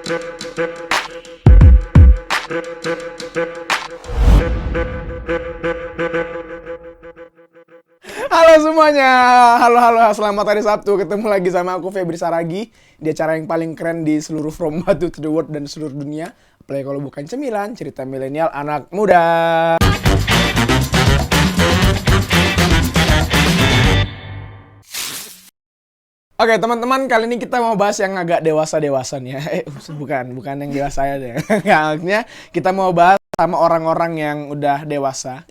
Halo semuanya, halo, selamat hari Sabtu, ketemu lagi sama aku Febri Saragi di acara yang paling keren di seluruh From Batu to the World dan seluruh dunia. Apalagi kalau bukan cemilan, cerita milenial anak muda. Oke teman-teman, kali ini kita mau bahas yang agak dewasa-dewasa nih ya. Bukan yang dewasa ya deh. Artinya kita mau bahas sama orang-orang yang udah dewasa.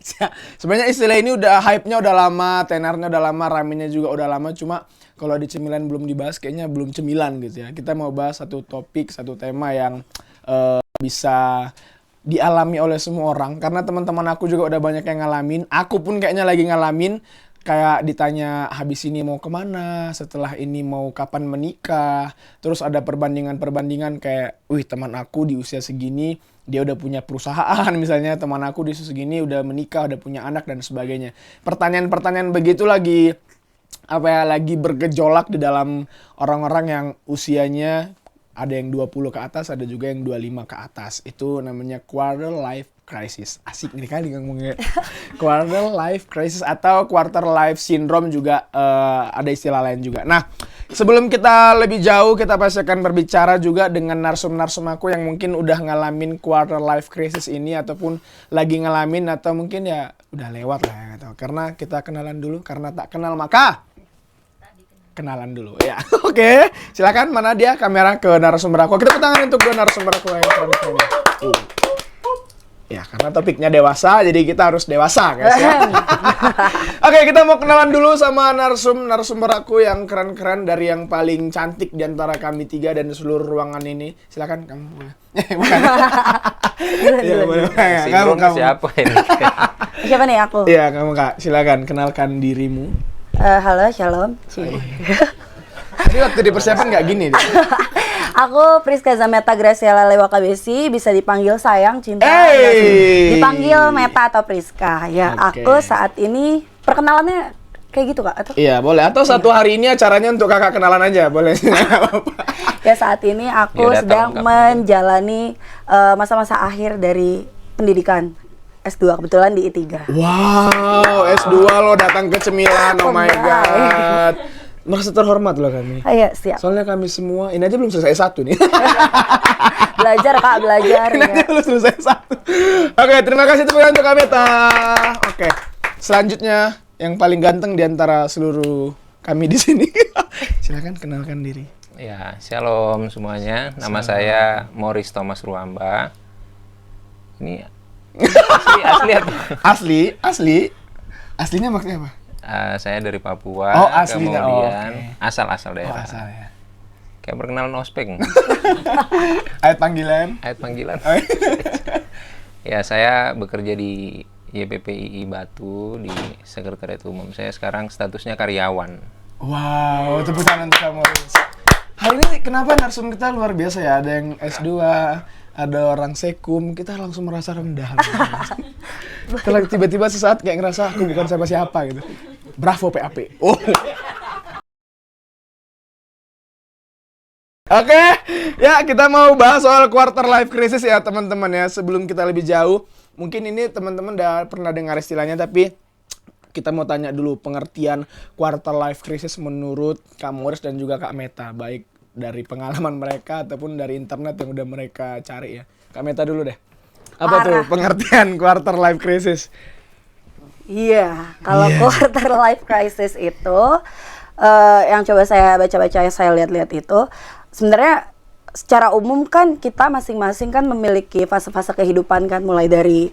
Sebenarnya istilah ini udah hype-nya udah lama, tenarnya udah lama, ramenya juga udah lama. Cuma kalau di cemilan belum dibahas, kayaknya belum cemilan gitu ya. Kita mau bahas satu topik, satu tema yang bisa dialami oleh semua orang. Karena teman-teman aku juga udah banyak yang ngalamin. Aku pun kayaknya lagi ngalamin. Kayak ditanya habis ini mau kemana, setelah ini mau kapan menikah. Terus ada perbandingan kayak, wih teman aku di usia segini dia udah punya perusahaan misalnya, teman aku di usia segini udah menikah, udah punya anak dan sebagainya. Pertanyaan-pertanyaan begitu lagi lagi bergejolak di dalam orang-orang yang usianya ada yang 20 ke atas, ada juga yang 25 ke atas. Itu namanya quarter life crisis. Asik nih kali ngomongnya. Quarter life crisis atau quarter life syndrome juga ada istilah lain juga. Nah, sebelum kita lebih jauh, kita pasti akan berbicara juga dengan narsum-narsum aku yang mungkin udah ngalamin quarter life crisis ini ataupun lagi ngalamin atau mungkin ya udah lewat lah ya. Karena kita kenalan dulu, karena tak kenal maka kenalan dulu ya. Oke, silakan mana dia kamera ke narasumber aku. Kita tepuk tangan untuk dua narasumber aku yang keren-keren. Ya, karena topiknya dewasa, jadi kita harus dewasa, guys ya. Oke, kita mau kenalan dulu sama narasumber aku yang keren-keren dari yang paling cantik di antara kami tiga dan seluruh ruangan ini. Silakan kamu. Bukan. Ya, boleh. Kamu siapa ini? Siapa nih aku? Iya, kamu Kak. Silakan kenalkan dirimu. Halo, shalom. Jadi waktu dipersiapkan nggak gini deh. Aku Priska Zameta Graciela Lewa Kabesi, bisa dipanggil sayang, cinta, dipanggil Meta atau Priska. Ya, Oke. Aku saat ini perkenalannya kayak gitu Kak? Atau? Iya, boleh. Atau satu hari ini acaranya untuk kakak kenalan aja, boleh. Ya, saat ini aku sedang menjalani masa-masa akhir dari pendidikan S2, kebetulan di I3. Wow, S2 lo datang ke cemilan, oh my god. Merasa terhormat loh kami. Iya, siap. Soalnya kami semua, ini aja belum selesai satu nih. Belajar Kak, belajar. Ini aja belum selesai satu. Oke, terima kasih tepuk tangan untuk Kameta. Oke, selanjutnya yang paling ganteng di antara seluruh kami di sini. Silakan kenalkan diri. Ya, shalom semuanya. Nama saya Morris Thomas Ruamba. Ini asli apa? Asli. Aslinya maksudnya apa? Saya dari Papua. Oh, aslinya. Kemudian Okay. asal-asal daerah. Oh, asal ya. Kayak perkenalan ospek. Ayat panggilan. Ayat panggilan. Oh, Ya, saya bekerja di YPPII Batu di Sekretariat Umum. Saya sekarang statusnya karyawan. Wow, tepuk tangan untuk kamu. Hari ini kenapa narsum kita luar biasa ya? Ada yang S2, ada orang sekum, kita langsung merasa rendah. Kita tiba-tiba sesaat kayak ngerasa aku bukan siapa-siapa gitu. Bravo PAP. Oh. Oke, ya kita mau bahas soal quarter life crisis ya teman-teman ya. Sebelum kita lebih jauh, mungkin ini teman-teman udah pernah dengar istilahnya, tapi kita mau tanya dulu pengertian quarter life crisis menurut Kak Morris dan juga Kak Meta, baik dari pengalaman mereka ataupun dari internet yang udah mereka cari ya. Kak Meta dulu deh. Apa tuh pengertian quarter life crisis? Iya, kalau quarter life crisis itu yang coba saya baca-baca, saya lihat-lihat itu sebenarnya secara umum kan kita masing-masing kan memiliki fase-fase kehidupan kan, mulai dari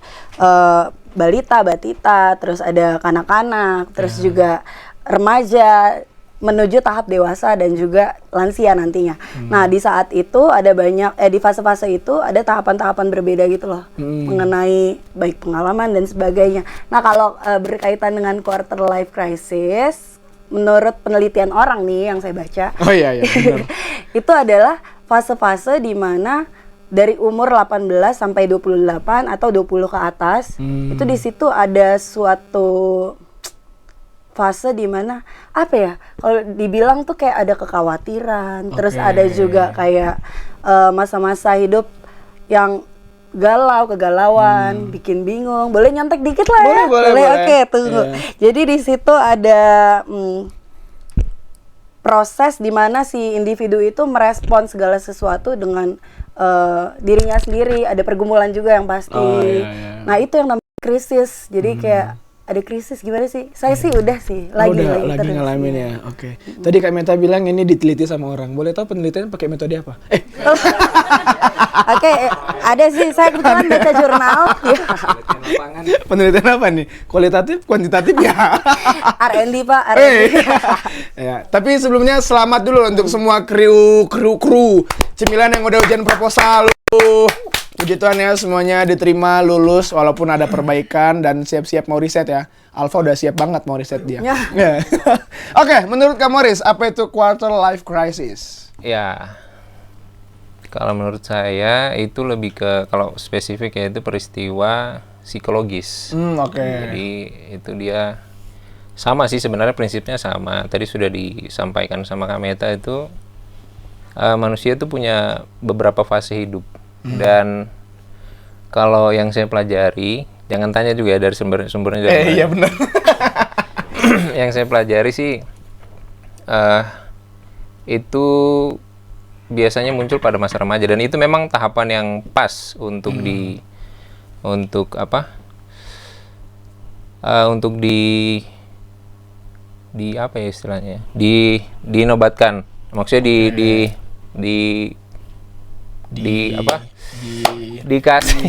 balita, batita, terus ada kanak-kanak, terus juga remaja, menuju tahap dewasa dan juga lansia nantinya. Nah, di saat itu ada banyak di fase-fase itu ada tahapan-tahapan berbeda gitu loh. Mengenai baik pengalaman dan sebagainya. Nah, kalau berkaitan dengan quarter life crisis, menurut penelitian orang nih yang saya baca. Oh iya benar. Itu adalah fase-fase di mana dari umur 18 sampai 28 atau 20 ke atas, itu di situ ada suatu fase dimana apa ya, kalau dibilang tuh kayak ada kekhawatiran, terus Oke. ada juga kayak masa-masa hidup yang kegalauan, bikin bingung. Boleh nyontek dikit lah ya? Boleh. Oke, tunggu. Iya. Jadi di situ ada proses di mana si individu itu merespon segala sesuatu dengan dirinya sendiri. Ada pergumulan juga yang pasti. Oh, iya. Nah, itu yang namanya krisis. Jadi kayak ada krisis gimana sih? Saya sih udah sih, lagi lagi terus. ngalamin ya. Oke. Tadi Kak Meta bilang ini diteliti sama orang. Boleh tahu penelitian pakai metode apa? Oke, ada sih, saya kebetulan baca jurnal. Ya. Penelitian apa nih? Kualitatif, kuantitatif ya? R&D Pak, R&D. Ya, tapi sebelumnya selamat dulu untuk semua kru cemilan yang udah ujian proposal. Puji Tuhan ya, semuanya diterima, lulus walaupun ada perbaikan dan siap-siap mau riset ya. Alfa udah siap banget mau riset dia. Ya. Ya. Oke, menurut Kak Morris, apa itu quarter life crisis? Ya, kalau menurut saya itu lebih ke, kalau spesifik ya itu peristiwa psikologis. Oke. Jadi itu dia sama sih sebenarnya, prinsipnya sama. Tadi sudah disampaikan sama Kak Meta itu manusia itu punya beberapa fase hidup. Dan kalau yang saya pelajari, jangan tanya juga ya dari sumbernya dari mana. Iya benar. Yang saya pelajari sih itu biasanya muncul pada masa remaja, dan itu memang tahapan yang pas untuk di apa ya istilahnya, dinobatkan, maksudnya dikasih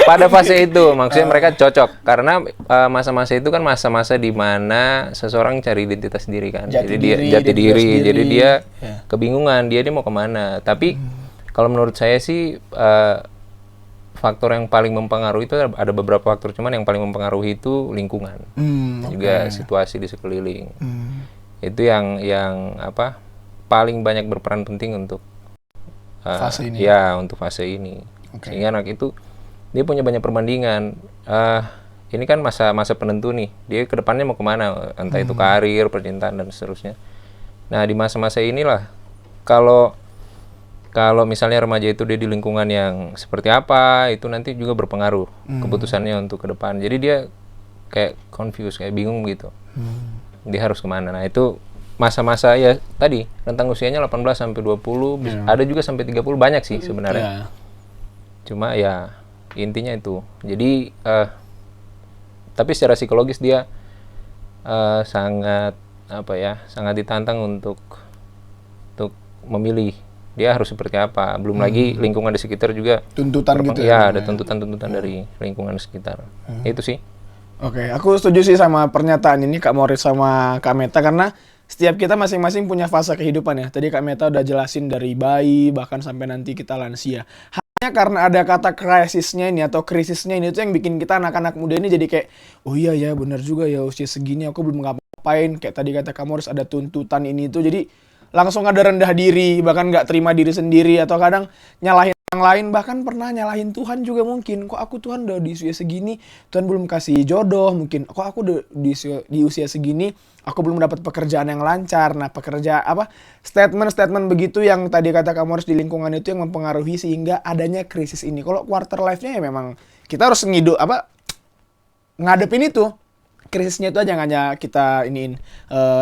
pada fase itu, maksudnya mereka cocok karena masa-masa itu kan masa-masa di mana seseorang cari identitas diri kan, Jati jati diri, jadi dia Ya. kebingungan dia mau kemana. Tapi kalau menurut saya sih faktor yang paling mempengaruhi itu ada beberapa faktor, cuman yang paling mempengaruhi itu lingkungan, juga situasi di sekeliling. Itu yang paling banyak berperan penting untuk Fase ini. ya untuk fase ini. Sehingga anak itu dia punya banyak perbandingan. Ini kan masa penentu nih, dia kedepannya mau kemana, entah itu karir, percintaan dan seterusnya. Nah di masa-masa inilah kalau misalnya remaja itu dia di lingkungan yang seperti apa, itu nanti juga berpengaruh keputusannya untuk ke depan. Jadi dia kayak confused, kayak bingung gitu. Dia harus kemana. Nah itu masa-masa ya tadi, rentang usianya 18 sampai 20, ada juga sampai 30, banyak sih sebenarnya. Cuma ya intinya itu. Jadi tapi secara psikologis dia sangat sangat ditantang untuk memilih dia harus seperti apa. Belum lagi lingkungan di sekitar juga Tuntutan gitu ya, ada tuntutan dari lingkungan sekitar. Itu sih. Oke, aku setuju sih sama pernyataan ini Kak Morris sama Kak Meta, karena setiap kita masing-masing punya fase kehidupan ya. Tadi Kak Meta udah jelasin dari bayi bahkan sampai nanti kita lansia. Hanya karena ada kata krisisnya ini atau krisisnya ini, itu yang bikin kita anak-anak muda ini jadi kayak, oh iya ya benar juga ya, usia segini aku belum ngapain. Kayak tadi kata Kak Morris ada tuntutan ini itu, jadi langsung ada rendah diri, bahkan nggak terima diri sendiri, atau kadang nyalahin orang lain, bahkan pernah nyalahin Tuhan juga mungkin. Kok aku Tuhan udah di usia segini, Tuhan belum kasih jodoh mungkin. Kok aku udah di usia segini, aku belum dapat pekerjaan yang lancar. Nah statement-statement begitu yang tadi kata kamu harus di lingkungan itu yang mempengaruhi sehingga adanya krisis ini. Kalau quarter life-nya ya memang kita harus ngadepin itu. Krisisnya itu aja yang hanya kita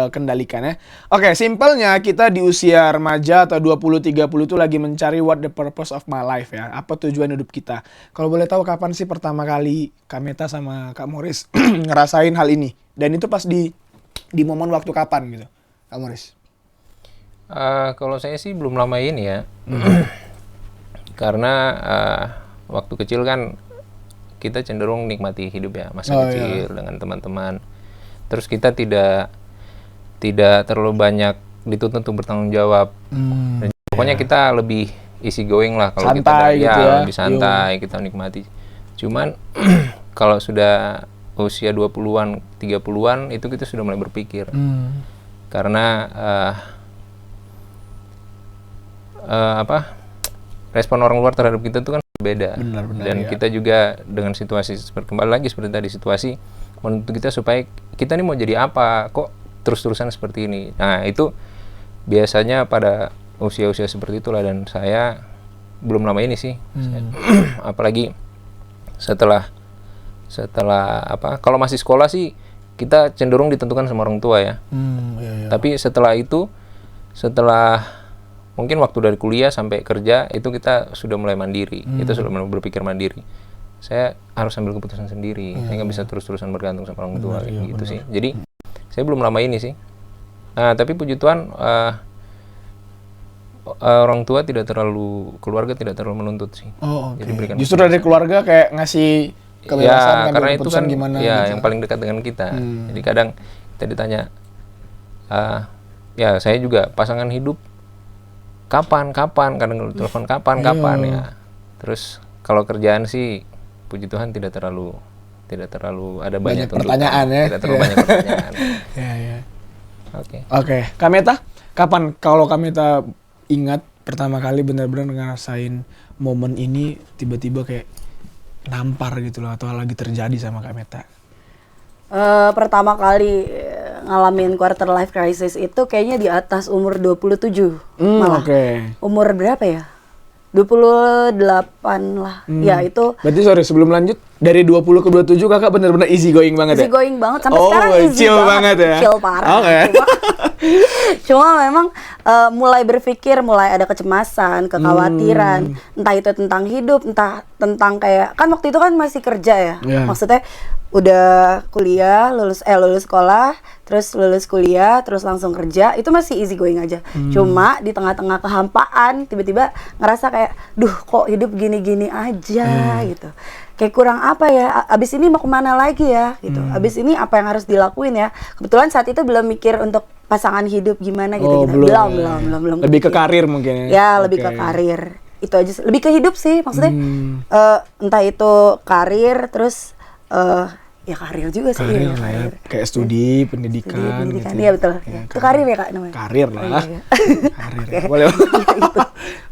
kendalikan ya. Oke, simpelnya kita di usia remaja atau 20-30 itu lagi mencari what the purpose of my life ya. Apa tujuan hidup kita. Kalau boleh tahu kapan sih pertama kali Kak Meta sama Kak Morris ngerasain hal ini? Dan itu pas di momen waktu kapan gitu, Kak Morris? Kalau saya sih belum lama ini ya. Karena waktu kecil kan kita cenderung nikmati hidup ya, masa kecil dengan teman-teman. Terus kita tidak terlalu banyak dituntut untuk bertanggung jawab. Dan pokoknya kita lebih easy going lah kalau kita gitu ya. lebih santai, kita nikmati. Cuman kalau sudah usia 20-an, 30-an itu kita sudah mulai berpikir. Karena respon orang luar terhadap kita itu kan berbeda. Benar, Dan kita juga dengan situasi kembali lagi seperti tadi, situasi menuntut kita supaya kita nih mau jadi apa, kok terus-terusan seperti ini. Nah itu biasanya pada usia-usia seperti itulah, dan saya belum lama ini sih. Apalagi setelah apa, kalau masih sekolah sih kita cenderung ditentukan sama orang tua ya. Iya. Tapi setelah mungkin waktu dari kuliah sampai kerja itu kita sudah mulai mandiri, kita sudah mulai berpikir mandiri. Saya harus ambil keputusan sendiri, saya nggak bisa terus-terusan bergantung sama orang tua gitu sih. Jadi saya belum lama ini sih. Nah, tapi puji Tuhan orang tua keluarga tidak terlalu menuntut sih. Oh, oke. Jadi berikan Justru dari keluarga kayak ngasih kebebasan, ya, karena itu kan gimana ya gitu. yang paling dekat dengan kita. Jadi kadang kita ditanya, ya saya juga pasangan hidup kapan, kadang telepon kapan ya. Terus kalau kerjaan sih puji Tuhan tidak terlalu ada banyak pertanyaan ya. Tidak terlalu banyak pertanyaan. Ya. Oke. Oke, Kameta, kapan kalau Kameta ingat pertama kali benar-benar ngerasain momen ini tiba-tiba kayak nampar gitu loh, atau lagi terjadi sama Kameta? Pertama kali ngalamin quarter life crisis itu kayaknya di atas umur 27 malah. Oke. Umur berapa ya? 28 lah. Ya itu Berarti sorry, sebelum lanjut, dari 20 ke 27 kakak benar-benar easy going banget easy ya? going banget sampai Oh, sekarang easy chill banget ya? Chill parah. Oke. Cuma memang mulai berpikir, mulai ada kecemasan, kekhawatiran, entah itu tentang hidup, entah tentang kayak, kan waktu itu kan masih kerja ya. Yeah. Maksudnya udah kuliah, lulus sekolah, terus lulus kuliah, terus langsung kerja, itu masih easy going aja. Cuma di tengah-tengah kehampaan tiba-tiba ngerasa kayak, duh kok hidup gini-gini aja gitu. Kayak kurang apa ya, abis ini mau kemana lagi ya gitu. Abis ini apa yang harus dilakuin ya. Kebetulan saat itu belum mikir untuk pasangan hidup gimana gitu. Belum. Lebih ke karir mungkin ya? Ya, lebih ke karir. Itu aja sih. Lebih ke hidup sih maksudnya. Entah itu karir, terus ya karir juga sih. Karir lah ya, kayak studi, pendidikan gitu. Iya betul. Ya, itu karir ya Kak namanya? Karir lah. Iya. Karir. Boleh.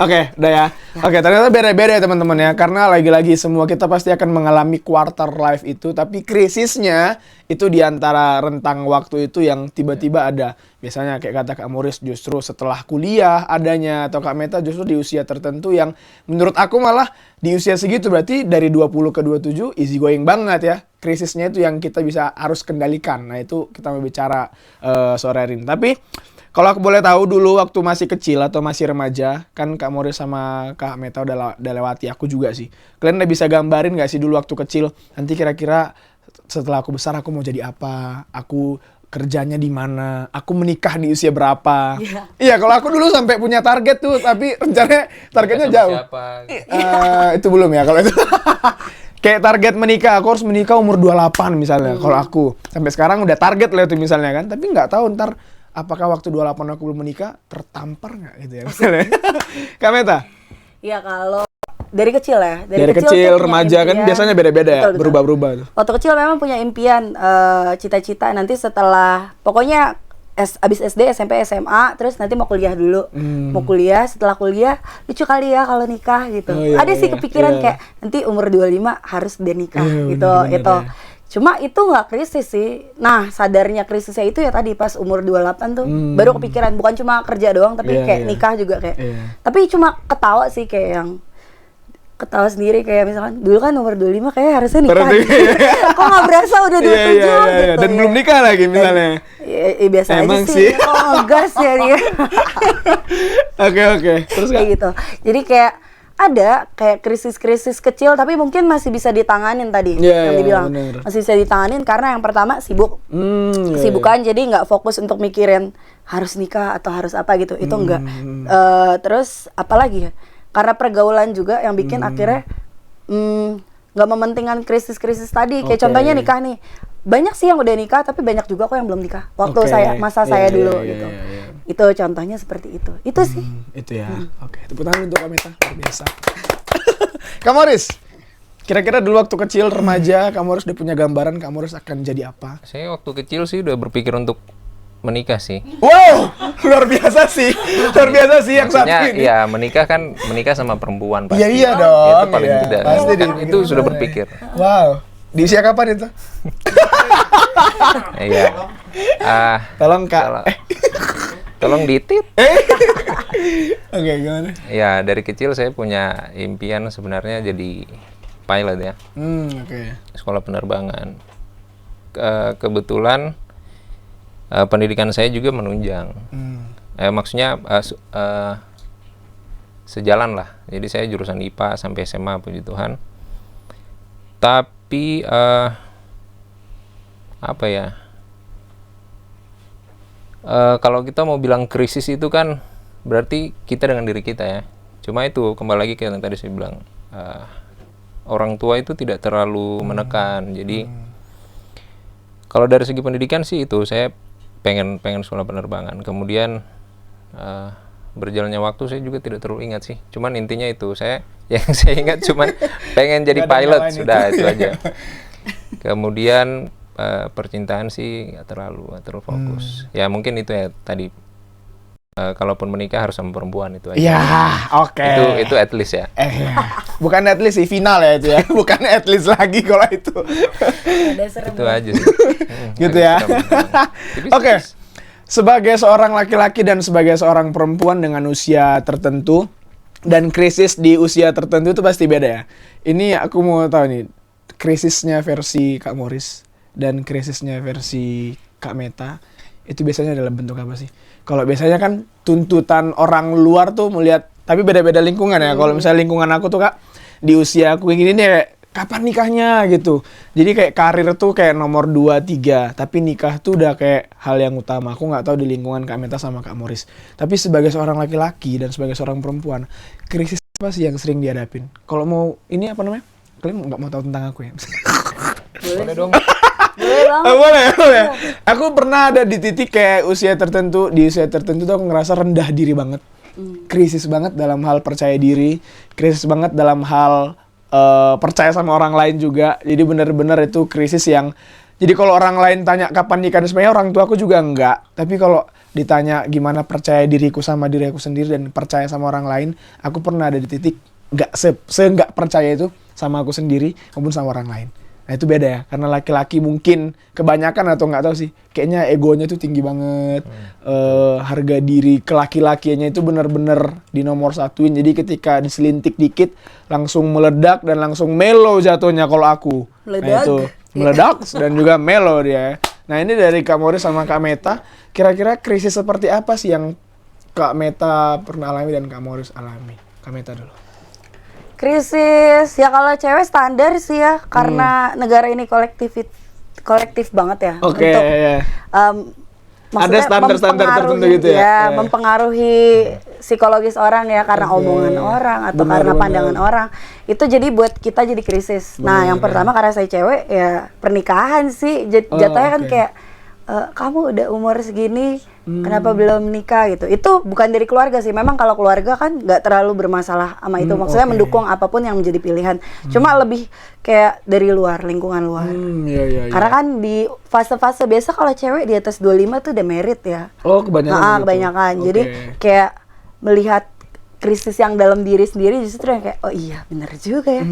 Oke, udah ya. Oke, ternyata beda-beda ya teman-teman ya. Karena lagi-lagi semua kita pasti akan mengalami quarter life itu, tapi krisisnya itu di antara rentang waktu itu yang tiba-tiba ada. Biasanya kayak kata Kak Moris justru setelah kuliah adanya, atau Kak Meta justru di usia tertentu yang menurut aku malah di usia segitu berarti dari 20 ke 27 easy going banget ya. Krisisnya itu yang kita harus kendalikan. Nah, itu kita mau bicara sore hari ini. Tapi kalau aku boleh tahu dulu waktu masih kecil atau masih remaja, kan Kak Moris sama Kak Meta udah lewati, aku juga sih. Kalian udah bisa gambarin gak sih dulu waktu kecil, nanti kira-kira setelah aku besar aku mau jadi apa? Aku kerjanya di mana? Aku menikah di usia berapa? Iya, kalau aku dulu sampai punya target tuh, tapi rencananya targetnya jauh. Itu belum ya kalau itu. Kayak target menikah, aku harus menikah umur 28 misalnya. Kalau aku sampai sekarang udah target lah itu misalnya kan, tapi nggak tahu ntar apakah waktu 28 aku belum menikah tertampar nggak gitu ya misalnya. Kak Meta? Iya, kalau dari kecil ya. Dari kecil tuh remaja punya kan impian. biasanya beda-beda ya, Betul. berubah-berubah tuh. Waktu kecil memang punya impian, cita-cita nanti setelah, pokoknya abis SD, SMP, SMA, terus nanti mau kuliah dulu. Mau kuliah, setelah kuliah, lucu kali ya kalau nikah gitu. Oh, iya, Ada sih iya, kepikiran iya. kayak, nanti umur 25 harus udah nikah gitu. bener-bener Itu. ya. Cuma itu nggak krisis sih. Nah, sadarnya krisisnya itu ya tadi pas umur 28 tuh, baru kepikiran. Bukan cuma kerja doang, tapi Iya, kayak iya. nikah juga kayak. Iya. Tapi cuma ketawa sih, kayak yang ketawa sendiri, kayak misalkan dulu kan umur 25 kayak harusnya nikah. Berarti, Gitu. Kok nggak berasa udah 27 Iya, gitu. Dan belum nikah lagi misalnya. Ya, biasa Emang aja sih. sih. Kok ngegas ya dia. Oke. Terus Kayak Kak? gitu. Jadi kayak ada kayak krisis-krisis kecil tapi mungkin masih bisa ditanganin tadi Iya, yang dibilang. bener. Masih bisa ditanganin karena yang pertama sibuk. Iya, Kesibukan, jadi nggak fokus untuk mikirin harus nikah atau harus apa gitu. Itu enggak. Terus apalagi ya? Karena pergaulan juga yang bikin akhirnya nggak mementingkan krisis-krisis tadi. Kayak Oke. contohnya nikah nih. Banyak sih yang udah nikah, tapi banyak juga kok yang belum nikah. Waktu Oke. masa Iya, saya iya, dulu iya, gitu. iya, iya. Itu contohnya seperti itu. Itu sih. Itu ya. Oke, tepuk tangan untuk Kak Meta, luar biasa. Kak Moris, kira-kira dulu waktu kecil remaja, Kak Moris udah punya gambaran Kak Moris akan jadi apa? Saya waktu kecil sih udah berpikir untuk menikah sih. Wow, luar biasa sih. Luar biasa sih yang satu Maksudnya ini. ya menikah sama perempuan pasti. Iya, iya dong. Itu paling iya. tidak. Pasti Itu sudah berpikir. Wow. Di usia kapan itu? Iya. Tolong Kak. Tolong ditit. Oke, gimana? Ya, dari kecil saya punya impian sebenarnya jadi pilot ya. Oke. Sekolah penerbangan. Kebetulan pendidikan saya juga menunjang. Maksudnya sejalan lah. Jadi saya jurusan IPA sampai SMA, puji Tuhan. Tapi apa ya? Kalau kita mau bilang krisis itu kan berarti kita dengan diri kita ya. Cuma itu kembali lagi kayak yang tadi saya bilang, orang tua itu tidak terlalu menekan. Jadi kalau dari segi pendidikan sih itu saya pengen sekolah penerbangan. Kemudian berjalannya waktu saya juga tidak terlalu ingat sih. Cuman intinya itu yang saya ingat cuman pengen jadi pilot, sudah itu aja. Kemudian percintaan sih nggak terlalu fokus. Ya mungkin itu ya tadi. Kalaupun menikah harus sama perempuan itu aja. Ya, oke. Itu at least ya. Ya. Bukan at least sih, final ya itu ya. Bukan at least lagi kalau itu. Itu aja sih. Gitu ya. Oke. Sebagai seorang laki-laki dan sebagai seorang perempuan dengan usia tertentu dan krisis di usia tertentu itu pasti beda ya. Ini aku mau tahu nih, krisisnya versi Kak Morris dan krisisnya versi Kak Meta itu biasanya dalam bentuk apa sih? Kalau biasanya kan tuntutan orang luar tuh melihat, tapi beda-beda lingkungan ya. Kalau misalnya lingkungan aku tuh Kak, di usia aku yang gini nih kayak, kapan nikahnya gitu. Jadi kayak karir tuh kayak nomor 2, 3. Tapi nikah tuh udah kayak hal yang utama. Aku nggak tahu di lingkungan Kak Meta sama Kak Morris. Tapi sebagai seorang laki-laki dan sebagai seorang perempuan, krisis apa sih yang sering dihadapin? Kalau mau, ini apa namanya? Kalian nggak mau tahu tentang aku ya? Boleh dong. Boleh. Aku pernah ada di titik kayak usia tertentu, di usia tertentu tuh aku ngerasa rendah diri banget. Krisis banget dalam hal percaya diri, krisis banget dalam hal percaya sama orang lain juga. Jadi benar-benar itu krisis yang, jadi kalau orang lain tanya kapan nikah, sebenarnya orang tua aku juga enggak. Tapi kalau ditanya gimana percaya diriku sama diri aku sendiri dan percaya sama orang lain, aku pernah ada di titik enggak percaya itu sama aku sendiri maupun sama orang lain. Nah itu beda ya, karena laki-laki mungkin kebanyakan atau nggak tahu sih, kayaknya egonya tuh tinggi banget, harga diri kelaki-lakiannya itu benar-benar di nomor satuin. Jadi ketika diselintik dikit langsung meledak dan langsung melo jatuhnya kalau aku. Meledak. Nah itu meledak dan juga melo dia. Nah ini dari Kak Morris sama Kak Meta, kira-kira krisis seperti apa sih yang Kak Meta pernah alami dan Kak Morris alami? Kak Meta dulu. Krisis ya kalau cewek standar sih ya, karena negara ini kolektif banget ya. Oke, untuk ya. maksudnya Ada standar-standar tertentu gitu ya? Ya, mempengaruhi psikologis orang ya, karena omongan orang atau karena pandangan orang. Itu jadi buat kita jadi krisis. Nah, yang pertama karena saya cewek ya pernikahan sih. Jatuhnya kan kayak kamu udah umur segini, kenapa belum nikah gitu. Itu bukan dari keluarga sih. Memang kalau keluarga kan nggak terlalu bermasalah sama itu. Maksudnya mendukung apapun yang menjadi pilihan. Cuma lebih kayak dari luar, lingkungan luar. Iya. Karena kan di fase-fase biasa kalau cewek di atas 25 tuh udah merit ya. Oh, kebanyakan gitu. Kebanyakan. Jadi kayak melihat krisis yang dalam diri sendiri justru yang kayak, oh iya bener juga ya,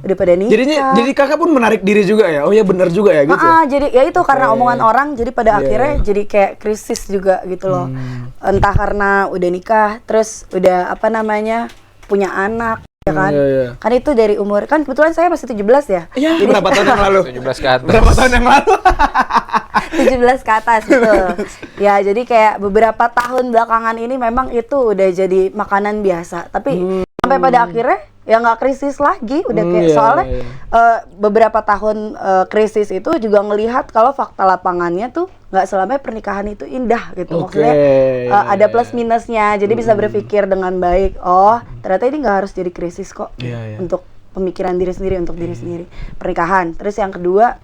udah pada nikah. Jadi kakak pun menarik diri juga ya, oh iya bener juga ya gitu. Jadi ya itu karena omongan orang, jadi pada akhirnya jadi kayak krisis juga gitu loh. Entah karena udah nikah, terus udah apa namanya punya anak, ya kan? Kan itu dari umur, kan kebetulan saya masih 17 ya. Iya, berapa tahun yang lalu? 17 ke atas. Berapa tahun yang lalu? 17 ke atas gitu. Ya jadi kayak beberapa tahun belakangan ini memang itu udah jadi makanan biasa. Tapi sampai pada akhirnya ya nggak krisis lagi. Udah kayak soalnya beberapa tahun krisis itu juga ngelihat kalau fakta lapangannya tuh nggak selamanya pernikahan itu indah gitu. Maksudnya ada plus minusnya. Jadi bisa berpikir dengan baik. Oh ternyata ini nggak harus jadi krisis kok. Untuk pemikiran diri sendiri, untuk diri sendiri. Pernikahan. Terus yang kedua,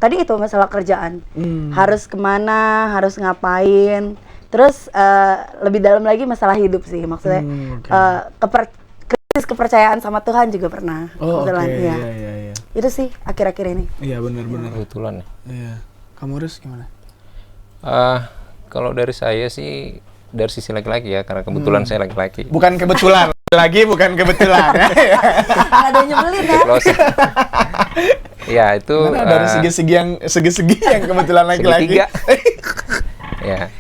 tadi itu masalah kerjaan, harus kemana, harus ngapain, terus lebih dalam lagi masalah hidup sih, maksudnya krisis kepercayaan sama Tuhan juga pernah, kebetulan ya. Itu sih akhir-akhir ini. Iya benar-benar. Kebetulan ya. Iya. Kamu Riz gimana? Kalau dari saya sih dari sisi laki-laki ya, karena kebetulan saya laki-laki. Bukan kebetulan lagi, bukan kebetulan. Ada nyebelin ya. Ya itu Karena dari segi-segi yang kebetulan laki-laki. segitiga. Ya,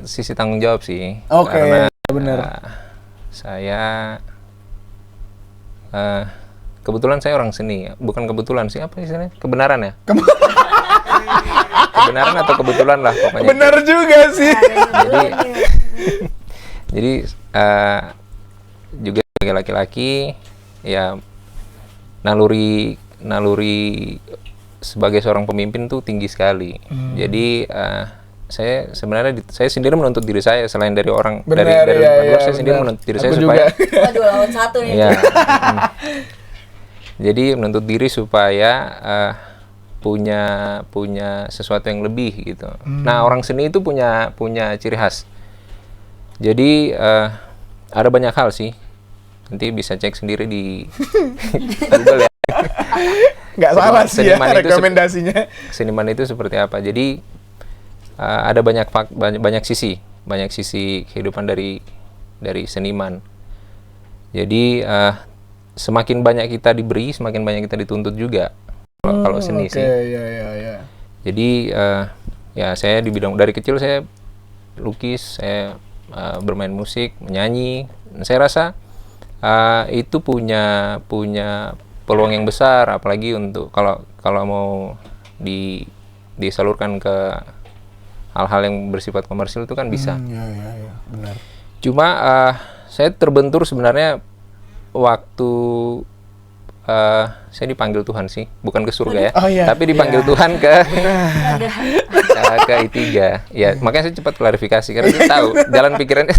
sisi tanggung jawab sih. Oke, Karena bener. saya kebetulan saya orang seni, bukan kebetulan sih, apa istilahnya? Kebenaran ya? Kebenaran atau kebetulan lah pokoknya. Bener juga sih. Jadi juga sebagai laki-laki ya naluri sebagai seorang pemimpin tuh tinggi sekali. Jadi saya sebenarnya saya sendiri menuntut diri saya selain dari orang dari luar, saya sendiri menuntut diri saya supaya Waduh, lawan satu nih. ya. Jadi menuntut diri supaya punya sesuatu yang lebih gitu. Nah, orang seni itu punya ciri khas. Jadi ada banyak hal sih. Nanti bisa cek sendiri di Google ya. Nggak salah sih ya Seniman itu rekomendasinya. Seniman itu seperti apa? Jadi ada banyak sisi kehidupan dari seniman. Jadi semakin banyak kita diberi, semakin banyak kita dituntut juga. Kalau seni sih. Ya. Jadi ya saya di bidang dari kecil saya lukis, saya bermain musik, menyanyi. Saya rasa itu punya peluang yang besar, apalagi untuk kalau mau disalurkan ke hal-hal yang bersifat komersil itu kan bisa. Ya, benar. Cuma saya terbentur sebenarnya waktu saya dipanggil Tuhan sih, bukan ke surga ya, Oh, iya. tapi dipanggil Tuhan ke I3. Ya, makanya saya cepat klarifikasi karena saya tahu jalan pikirannya.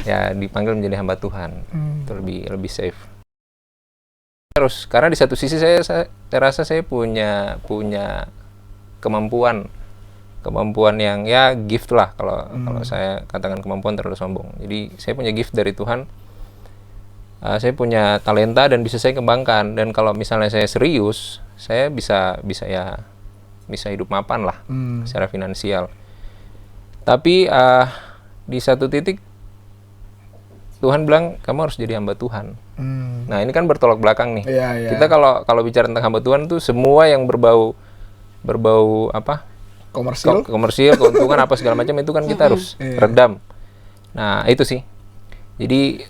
Ya, dipanggil menjadi hamba Tuhan. Itu lebih safe. Terus karena di satu sisi saya rasa saya punya kemampuan yang ya gift lah, kalau saya katakan kemampuan terlalu sombong. Jadi saya punya gift dari Tuhan. Saya punya talenta dan bisa saya kembangkan, dan kalau misalnya saya serius, saya bisa hidup mapan lah secara finansial. Tapi di satu titik Tuhan bilang kamu harus jadi hamba Tuhan. Nah, ini kan bertolak belakang nih. Iya. Kita kalau bicara tentang hamba Tuhan tuh semua yang berbau apa? Komersil, keuntungan apa segala macam itu kan kita harus redam. Nah, itu sih. Jadi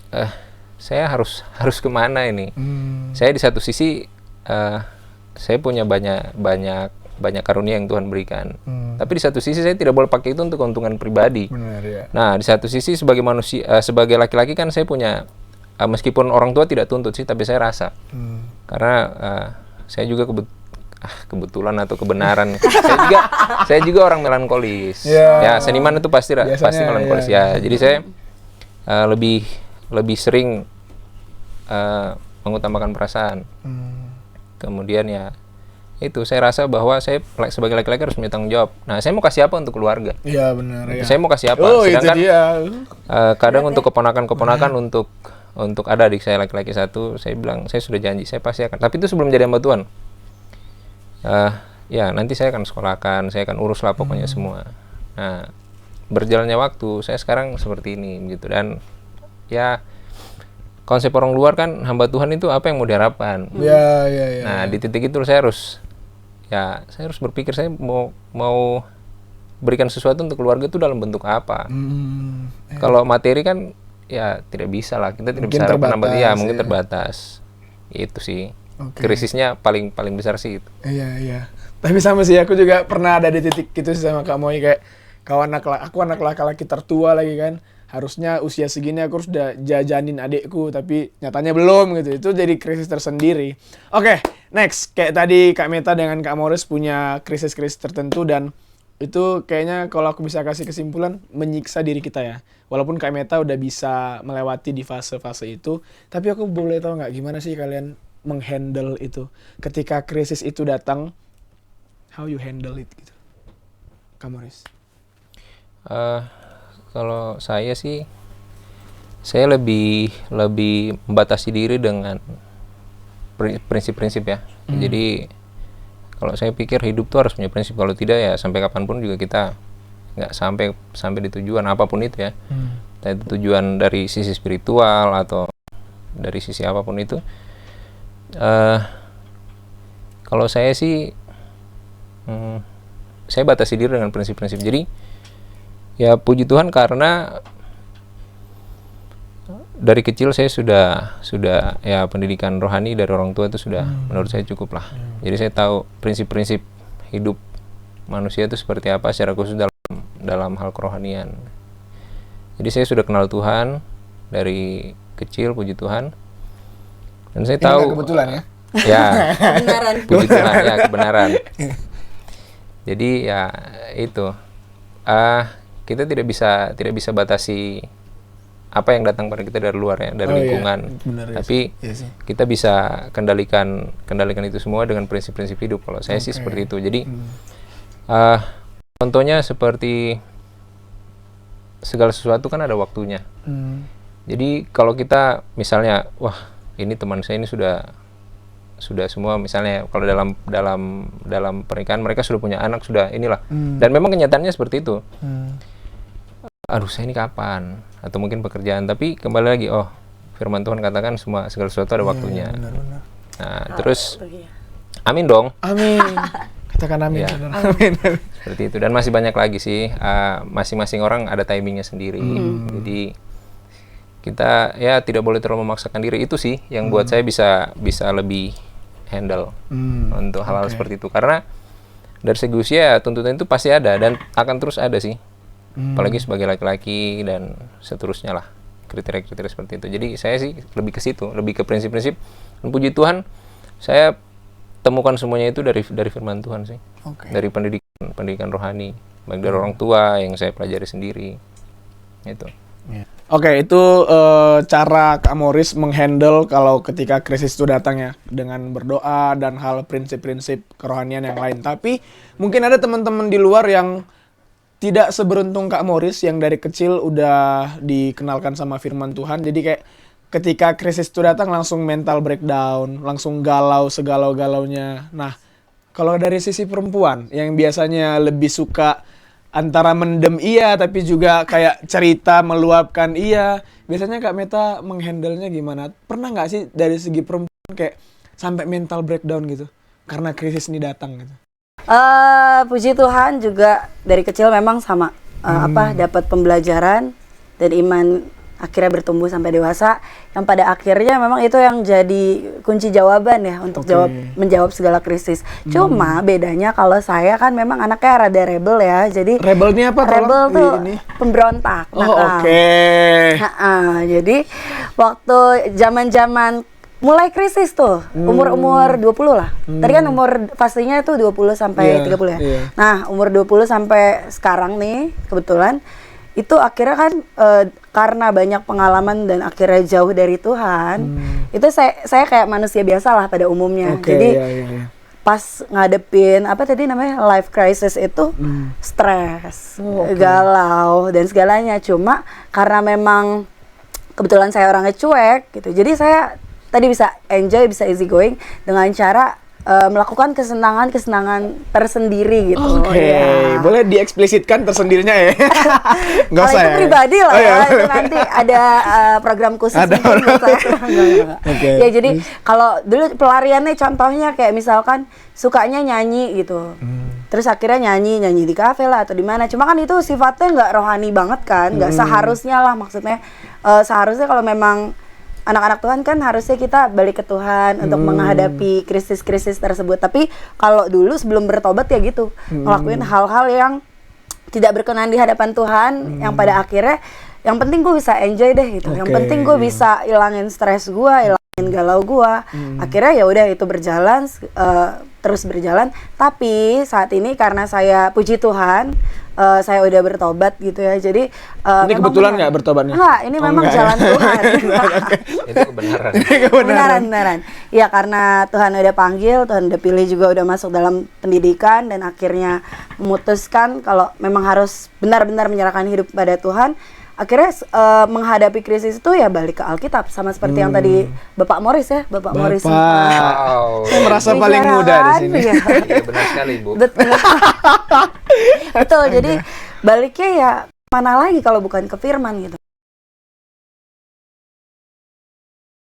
saya harus kemana ini? Saya di satu sisi saya punya banyak karunia yang Tuhan berikan. Tapi di satu sisi saya tidak boleh pakai itu untuk keuntungan pribadi. Benar ya. Nah, di satu sisi sebagai manusia, sebagai laki-laki kan saya punya meskipun orang tua tidak tuntut sih, tapi saya rasa karena saya juga kebetulan atau kebenaran. saya juga orang melankolis. Ya, seniman itu pasti melankolis ya. Jadi saya lebih sering mengutamakan perasaan. Kemudian ya itu saya rasa bahwa saya sebagai laki-laki harus punya tanggung jawab. Nah, saya mau kasih apa untuk keluarga? Iya, benar ya. Saya mau kasih apa? Sedangkan kadang untuk keponakan untuk ada adik saya laki-laki satu, saya bilang saya sudah janji saya pasti akan. Tapi itu sebelum jadi hamba Tuhan. Ya nanti saya akan sekolahkan, saya akan urus lah pokoknya semua. Nah, berjalannya waktu saya sekarang seperti ini gitu, dan ya konsep orang luar kan hamba Tuhan itu apa yang mau diharapkan. Ya. Nah, di titik itu saya harus berpikir saya mau berikan sesuatu untuk keluarga itu dalam bentuk apa. Kalau materi kan ya tidak bisa lah, kita tidak bisa harapkan mungkin terbatas. Itu sih. Krisisnya paling besar sih itu. Iya. Tapi sama sih, aku juga pernah ada di titik itu sama Kak Moi, kayak aku anak laki-laki tertua lagi kan. Harusnya usia segini aku harus udah jajanin adikku, tapi nyatanya belum gitu. Itu jadi krisis tersendiri. Oke, next. Kayak tadi Kak Meta dengan Kak Morris punya krisis-krisis tertentu, dan itu kayaknya kalau aku bisa kasih kesimpulan, menyiksa diri kita ya. Walaupun Kak Meta udah bisa melewati di fase-fase itu, tapi aku boleh tahu nggak gimana sih kalian menghandle itu? Ketika krisis itu datang, how you handle it gitu. Kak Morris. Kalau saya sih, saya lebih membatasi diri dengan prinsip-prinsip ya. Jadi kalau saya pikir hidup tuh harus punya prinsip. Kalau tidak ya sampai kapanpun juga kita nggak sampai di tujuan apapun itu ya. Entah itu tujuan dari sisi spiritual atau dari sisi apapun itu. Kalau saya sih, saya batasi diri dengan prinsip-prinsip. Jadi ya puji Tuhan karena dari kecil saya sudah ya pendidikan rohani dari orang tua itu sudah menurut saya cukup lah. Jadi saya tahu prinsip-prinsip hidup manusia itu seperti apa secara khusus dalam hal kerohanian. Jadi saya sudah kenal Tuhan dari kecil, puji Tuhan. Dan saya Ini tahu nggak kebetulan ya. Ya, Kebenaran. puji Tuhan ya, kebenaran. Jadi ya itu, kita tidak bisa batasi apa yang datang pada kita dari luar ya, dari lingkungan. Benar, Tapi iya sih. kita bisa kendalikan itu semua dengan prinsip-prinsip hidup. Kalau saya sih seperti itu. Jadi contohnya seperti segala sesuatu kan ada waktunya. Jadi kalau kita misalnya, wah ini teman saya ini sudah semua, misalnya kalau dalam pernikahan mereka sudah punya anak, sudah inilah. Dan memang kenyataannya seperti itu. Aduh saya ini kapan? Atau mungkin pekerjaan. Tapi kembali lagi, oh firman Tuhan katakan segala sesuatu ada waktunya. Benar. Nah terus amin dong. Amin. Katakan amin. Ya. Saudara. Amin. Seperti itu. Dan masih banyak lagi sih. Masing-masing orang ada timingnya sendiri. Jadi kita ya tidak boleh terlalu memaksakan diri. Itu sih yang buat saya bisa lebih handle untuk hal-hal seperti itu. Karena dari segi usia tuntutan itu pasti ada dan akan terus ada sih. Apalagi sebagai laki-laki dan seterusnya lah, kriteria-kriteria seperti itu. Jadi saya sih lebih ke situ, lebih ke prinsip-prinsip. Dan puji Tuhan, saya temukan semuanya itu dari firman Tuhan sih. Dari pendidikan rohani, baik dari orang tua yang saya pelajari sendiri. Itu. Oke, itu cara Kak Morris menghandle kalau ketika krisis itu datang ya, dengan berdoa dan hal prinsip-prinsip kerohanian yang lain. Tapi mungkin ada teman-teman di luar yang tidak seberuntung Kak Morris yang dari kecil udah dikenalkan sama firman Tuhan. Jadi kayak ketika krisis itu datang langsung mental breakdown, langsung galau segalau-galaunya. Nah, kalau dari sisi perempuan yang biasanya lebih suka antara mendem iya tapi juga kayak cerita meluapkan iya, biasanya Kak Meta menghandle-nya gimana? Pernah nggak sih dari segi perempuan kayak sampai mental breakdown gitu karena krisis ini datang gitu? Puji Tuhan juga dari kecil memang sama dapat pembelajaran dan iman akhirnya bertumbuh sampai dewasa, yang pada akhirnya memang itu yang jadi kunci jawaban ya untuk menjawab segala krisis. Cuma bedanya kalau saya kan memang anaknya rada rebel ya, jadi Rebel ini apa? rebel tuh pemberontak. Jadi waktu zaman mulai krisis tuh, umur 20 lah. Tadi kan umur pastinya itu 20 sampai 30 ya. Iya. Nah, umur 20 sampai sekarang nih, kebetulan itu akhirnya kan karena banyak pengalaman dan akhirnya jauh dari Tuhan, itu saya kayak manusia biasa lah pada umumnya. Jadi pas ngadepin apa tadi namanya life crisis itu stres, galau dan segalanya. Cuma karena memang kebetulan saya orangnya cuek gitu, jadi saya tadi bisa enjoy, bisa easy going dengan cara melakukan kesenangan tersendiri gitu. Boleh dieksplisitkan tersendirinya ya? Nggak Kalau usah itu ya? pribadi lah ya, itu nanti ada program khusus mungkin buat saya. Ya jadi kalau dulu pelariannya contohnya kayak misalkan sukanya nyanyi gitu, terus akhirnya nyanyi di kafe lah atau di mana. Cuma kan itu sifatnya nggak rohani banget kan, nggak seharusnya lah, maksudnya seharusnya kalau memang anak-anak Tuhan kan harusnya kita balik ke Tuhan untuk menghadapi krisis-krisis tersebut. Tapi kalau dulu sebelum bertobat ya gitu, ngelakuin hal-hal yang tidak berkenan di hadapan Tuhan, yang pada akhirnya yang penting gue bisa enjoy deh gitu. Yang penting gue bisa ilangin stres gue, ilangin galau gue. Akhirnya ya udah itu berjalan terus berjalan. Tapi saat ini karena saya puji Tuhan, saya udah bertobat gitu ya. Jadi ini kebetulan nggak bertobatnya? Enggak, ini memang jalan Tuhan. Itu kebenaran. Beneran. Ya karena Tuhan udah panggil, Tuhan udah pilih juga, udah masuk dalam pendidikan dan akhirnya memutuskan kalau memang harus benar-benar menyerahkan hidup pada Tuhan. Akhirnya menghadapi krisis itu ya balik ke Alkitab, sama seperti yang tadi Bapak Morris ya, Bapak Morris. Wow. Saya merasa paling muda di sini. Ya. Iya benar sekali, Bu. Betul. Jadi baliknya ya mana lagi kalau bukan ke firman gitu.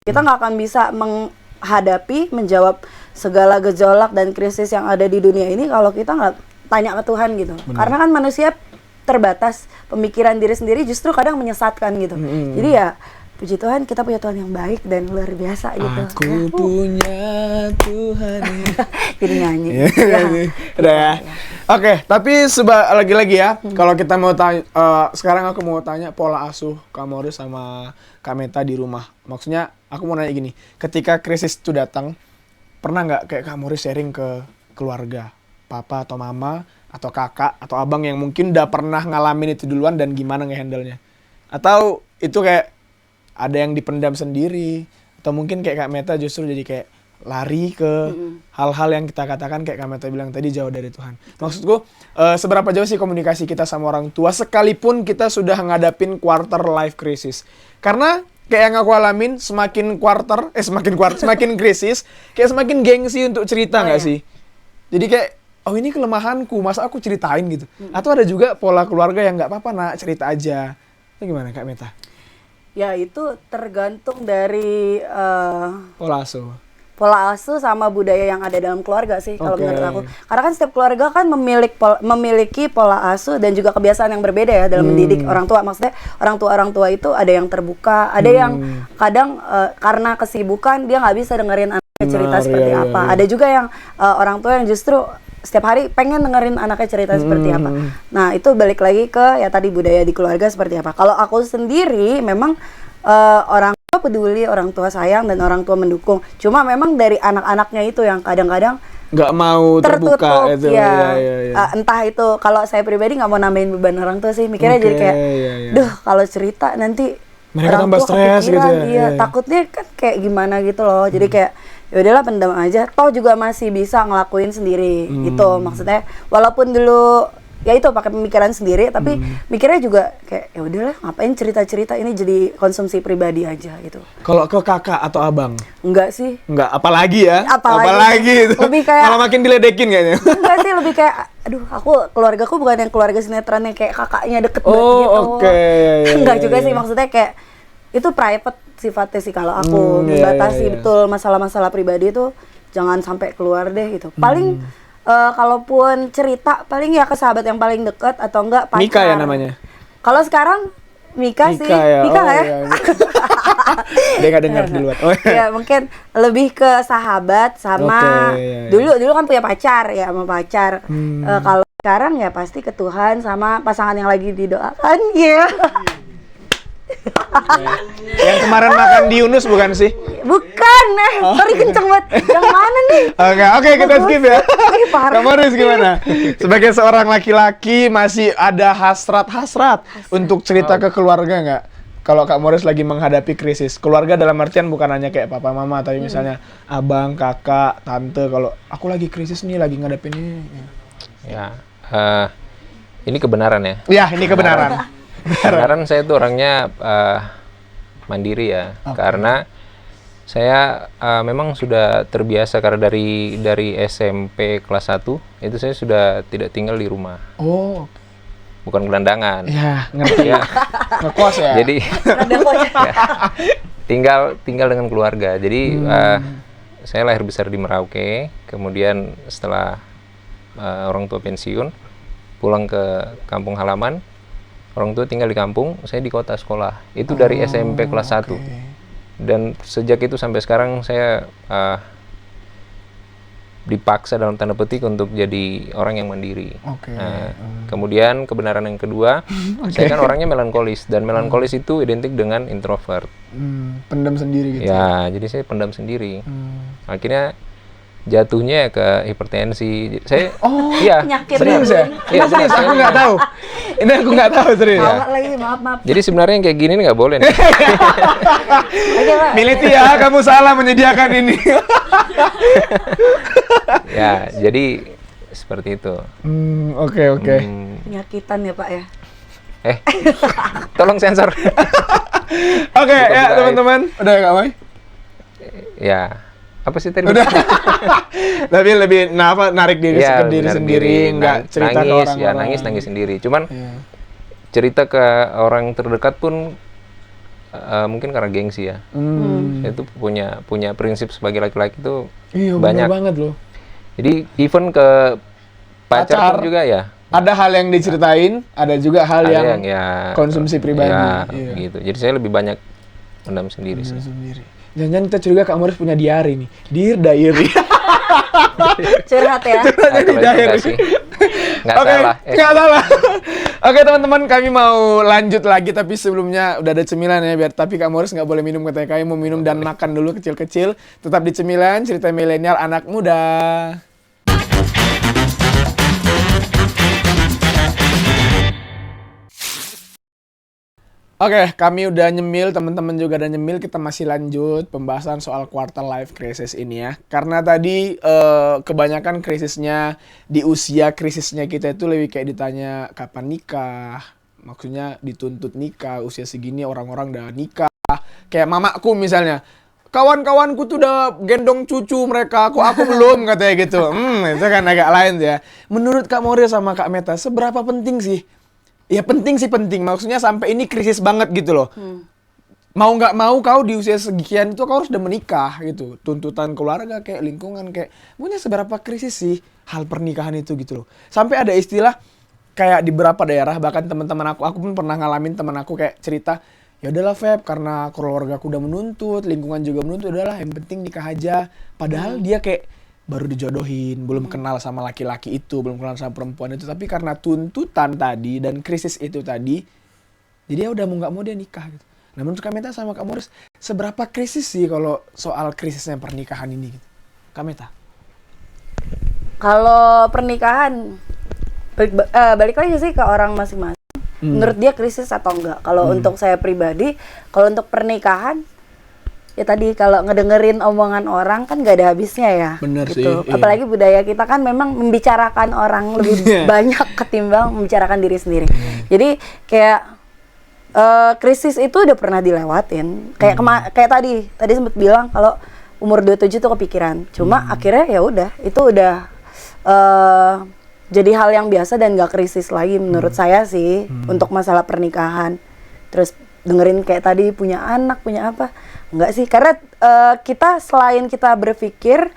Kita nggak akan bisa hadapi, menjawab segala gejolak dan krisis yang ada di dunia ini kalau kita nggak tanya ke Tuhan gitu. Karena kan manusia terbatas, pemikiran diri sendiri justru kadang menyesatkan gitu. Jadi ya puji Tuhan kita punya Tuhan yang baik dan luar biasa gitu. Aku punya Tuhan. Jadi nyanyi. Ya. Udah ya. Oke, tapi lagi-lagi ya, kalau kita mau tanya, sekarang aku mau tanya pola asuh Kak Morris sama Kak Meta di rumah. Maksudnya aku mau nanya gini, ketika krisis itu datang, pernah nggak kayak Kak Morris sharing ke keluarga, papa atau mama, atau kakak, atau abang yang mungkin udah pernah ngalamin itu duluan dan gimana ngehandle-nya? Atau itu kayak ada yang dipendam sendiri, atau mungkin kayak Kak Meta justru jadi kayak lari ke hal-hal yang kita katakan kayak Kak Meta bilang tadi jauh dari Tuhan. Maksudku, seberapa jauh sih komunikasi kita sama orang tua sekalipun kita sudah ngadapin quarter life crisis? Karena kayak yang aku alamin semakin krisis, kayak semakin gengsi untuk cerita nggak sih? Jadi kayak oh ini kelemahanku, masa aku ceritain gitu. Atau ada juga pola keluarga yang nggak apa-apa nak, cerita aja. Itu gimana Kak Meta? Ya itu tergantung dari Pola asuh. sama budaya yang ada dalam keluarga sih kalau Oke. menurut aku. Karena kan setiap keluarga kan memiliki pola asuh dan juga kebiasaan yang berbeda ya dalam mendidik orang tua. Maksudnya orang tua itu ada yang terbuka, ada yang kadang karena kesibukan dia nggak bisa dengerin anaknya cerita seperti apa. Ada juga yang orang tua yang justru setiap hari pengen dengerin anaknya cerita seperti apa. Nah itu balik lagi ke ya tadi budaya di keluarga seperti apa. Kalau aku sendiri memang orang tua peduli, orang tua sayang dan orang tua mendukung. Cuma memang dari anak-anaknya itu yang kadang-kadang Nggak mau terbuka tertutup itu. ya. Ya. Entah itu kalau saya pribadi nggak mau nambahin beban orang tua sih. Mikirnya jadi kayak, duh kalau cerita nanti Mereka orang tambah tua stres gitu kepikiran. ya. Iya, Iya. takutnya kan kayak gimana gitu loh. Jadi kayak ya udahlah pendam aja. Toh juga masih bisa ngelakuin sendiri gitu. Maksudnya walaupun dulu ya itu pakai pemikiran sendiri tapi mikirnya juga kayak ya udahlah ngapain cerita-cerita ini jadi konsumsi pribadi aja gitu. Kalau ke kakak atau abang? Enggak sih. Enggak, apalagi ya? Apalagi. itu. Lebih kayak- Malah makin diledekin kayaknya. Enggak sih, lebih kayak aduh keluargaku bukan yang keluarga sinetron yang kayak kakaknya deket banget Oh, gitu. oke. Enggak juga Iya. sih, maksudnya kayak itu private sifatnya sih kalau aku Iya, membatasi iya. betul masalah-masalah pribadi itu jangan sampai keluar deh gitu. Paling kalaupun cerita paling ya ke sahabat yang paling dekat atau enggak pacar. Mika ya namanya? Kalau sekarang Mika sih. ya. Mika nggak ya? Iya. Dia nggak dengar di luar. Oh, Ya mungkin lebih ke sahabat sama Oke, iya, iya. dulu kan punya pacar ya sama pacar. Kalau sekarang ya pasti ke Tuhan sama pasangan yang lagi didoakan ya. Yang kemarin makan di Yunus bukan sih? Bukan, sorry kenceng banget. Yang mana nih? Oke, kita skip ya. Parah. Kak Morris gimana? Sebagai seorang laki-laki masih ada hasrat untuk cerita ke keluarga nggak? Kalau Kak Morris lagi menghadapi krisis, keluarga dalam artian bukan hanya kayak papa mama, tapi misalnya abang, kakak, tante. Kalau aku lagi krisis nih, lagi ngadepin ini. Ya, ini kebenaran ya. Ya, ini kebenaran. Kebenaran saya tuh orangnya mandiri ya, karena saya memang sudah terbiasa karena dari SMP kelas 1 itu saya sudah tidak tinggal di rumah, Oh, bukan gelandangan. ya ngerti Ya, ngekos ya. jadi ya, tinggal dengan keluarga. Jadi saya lahir besar di Merauke, kemudian setelah orang tua pensiun, pulang ke kampung halaman. Orang tua tinggal di kampung, saya di kota sekolah. Itu dari SMP kelas 1. Dan sejak itu sampai sekarang saya dipaksa dalam tanda petik untuk jadi orang yang mandiri. Oke. Nah, kemudian kebenaran yang kedua, saya kan orangnya melankolis, dan melankolis itu identik dengan introvert. Pendam sendiri gitu. Ya, jadi saya pendam sendiri. Akhirnya jatuhnya ke hipertensi. Saya iya, penyakit Serius ya? Iya, Serius, aku nggak tahu. Ini aku nggak tahu serius. Maaf lagi, maaf. Jadi sebenarnya yang kayak gini nih nggak boleh nih. Oke, Pak. Militi ya, kamu salah menyediakan ini. Ya, jadi seperti itu. Oke. Penyakitan ya, Pak ya. Tolong sensor. Oke, ya buka teman-teman. Udah ya, Kak Mai? Ya, apa sih tadi? Udah. Tapi lebih narik diri Ya, ke diri benar sendiri, nggak cerita ke nangis, orang-orang. nangis sendiri. Cuman Iya. cerita ke orang terdekat pun mungkin karena gengsi ya. Saya tuh punya prinsip sebagai laki-laki tuh Iya, banyak. bener banget loh. Jadi even ke pacar pun juga ya. Ada hal yang diceritain, ada juga hal Ada yang ya konsumsi pribadi. ya, Iya. gitu. Jadi saya lebih banyak pendam sendiri sih. Sendiri. Jangan-jangan kita curiga Kak Morris punya diary nih. Dear Diary. Curhat ya. Nah, kalau itu diary. enggak sih. Nggak Oke, salah. nggak salah. Oke teman-teman, kami mau lanjut lagi tapi sebelumnya udah ada cemilan ya biar. Tapi Kak Morris nggak boleh minum, katanya kami mau minum dan makan dulu kecil-kecil. Tetap di cemilan, cerita milenial anak muda. Oke, kami udah nyemil, teman-teman juga udah nyemil. Kita masih lanjut pembahasan soal quarter life crisis ini ya. Karena tadi kebanyakan krisisnya di usia krisisnya kita itu lebih kayak ditanya kapan nikah. Maksudnya dituntut nikah, usia segini orang-orang udah nikah. Kayak mamaku misalnya. Kawan-kawanku tuh udah gendong cucu mereka, kok aku belum, katanya gitu. Itu kan agak lain ya. Menurut Kak Morris sama Kak Meta, seberapa penting sih? Ya penting sih penting, maksudnya sampai ini krisis banget gitu loh. Mau nggak mau kau di usia sekian itu kau harus udah menikah gitu. Tuntutan keluarga kayak lingkungan kayak, punya seberapa krisis sih hal pernikahan itu gitu loh. Sampai ada istilah kayak di beberapa daerah, bahkan teman-teman aku pun pernah ngalamin, teman aku kayak cerita, ya udahlah Feb, karena keluarga aku udah menuntut, lingkungan juga menuntut, udahlah yang penting nikah aja. Padahal dia kayak baru dijodohin, belum kenal sama laki-laki itu, belum kenal sama perempuan itu, tapi karena tuntutan tadi dan krisis itu tadi, jadi ya udah mau nggak mau dia nikah gitu. Nah menurut Kak Meta sama Kak Morris, seberapa krisis sih kalau soal krisisnya pernikahan ini gitu? Kak Meta? Kalau pernikahan balik lagi sih ke orang masing-masing. Menurut dia krisis atau enggak? Kalau untuk saya pribadi, kalau untuk pernikahan ya tadi kalau ngedengerin omongan orang kan gak ada habisnya ya. Bener gitu. sih, iya. Apalagi budaya kita kan memang membicarakan orang lebih banyak ketimbang membicarakan diri sendiri. Jadi kayak krisis itu udah pernah dilewatin. Kayak kayak tadi sempat bilang kalau umur 27 tuh kepikiran. Cuma akhirnya ya udah, itu udah jadi hal yang biasa dan gak krisis lagi menurut saya sih untuk masalah pernikahan. Terus dengerin kayak tadi punya anak, punya apa? Enggak sih, karena kita selain kita berpikir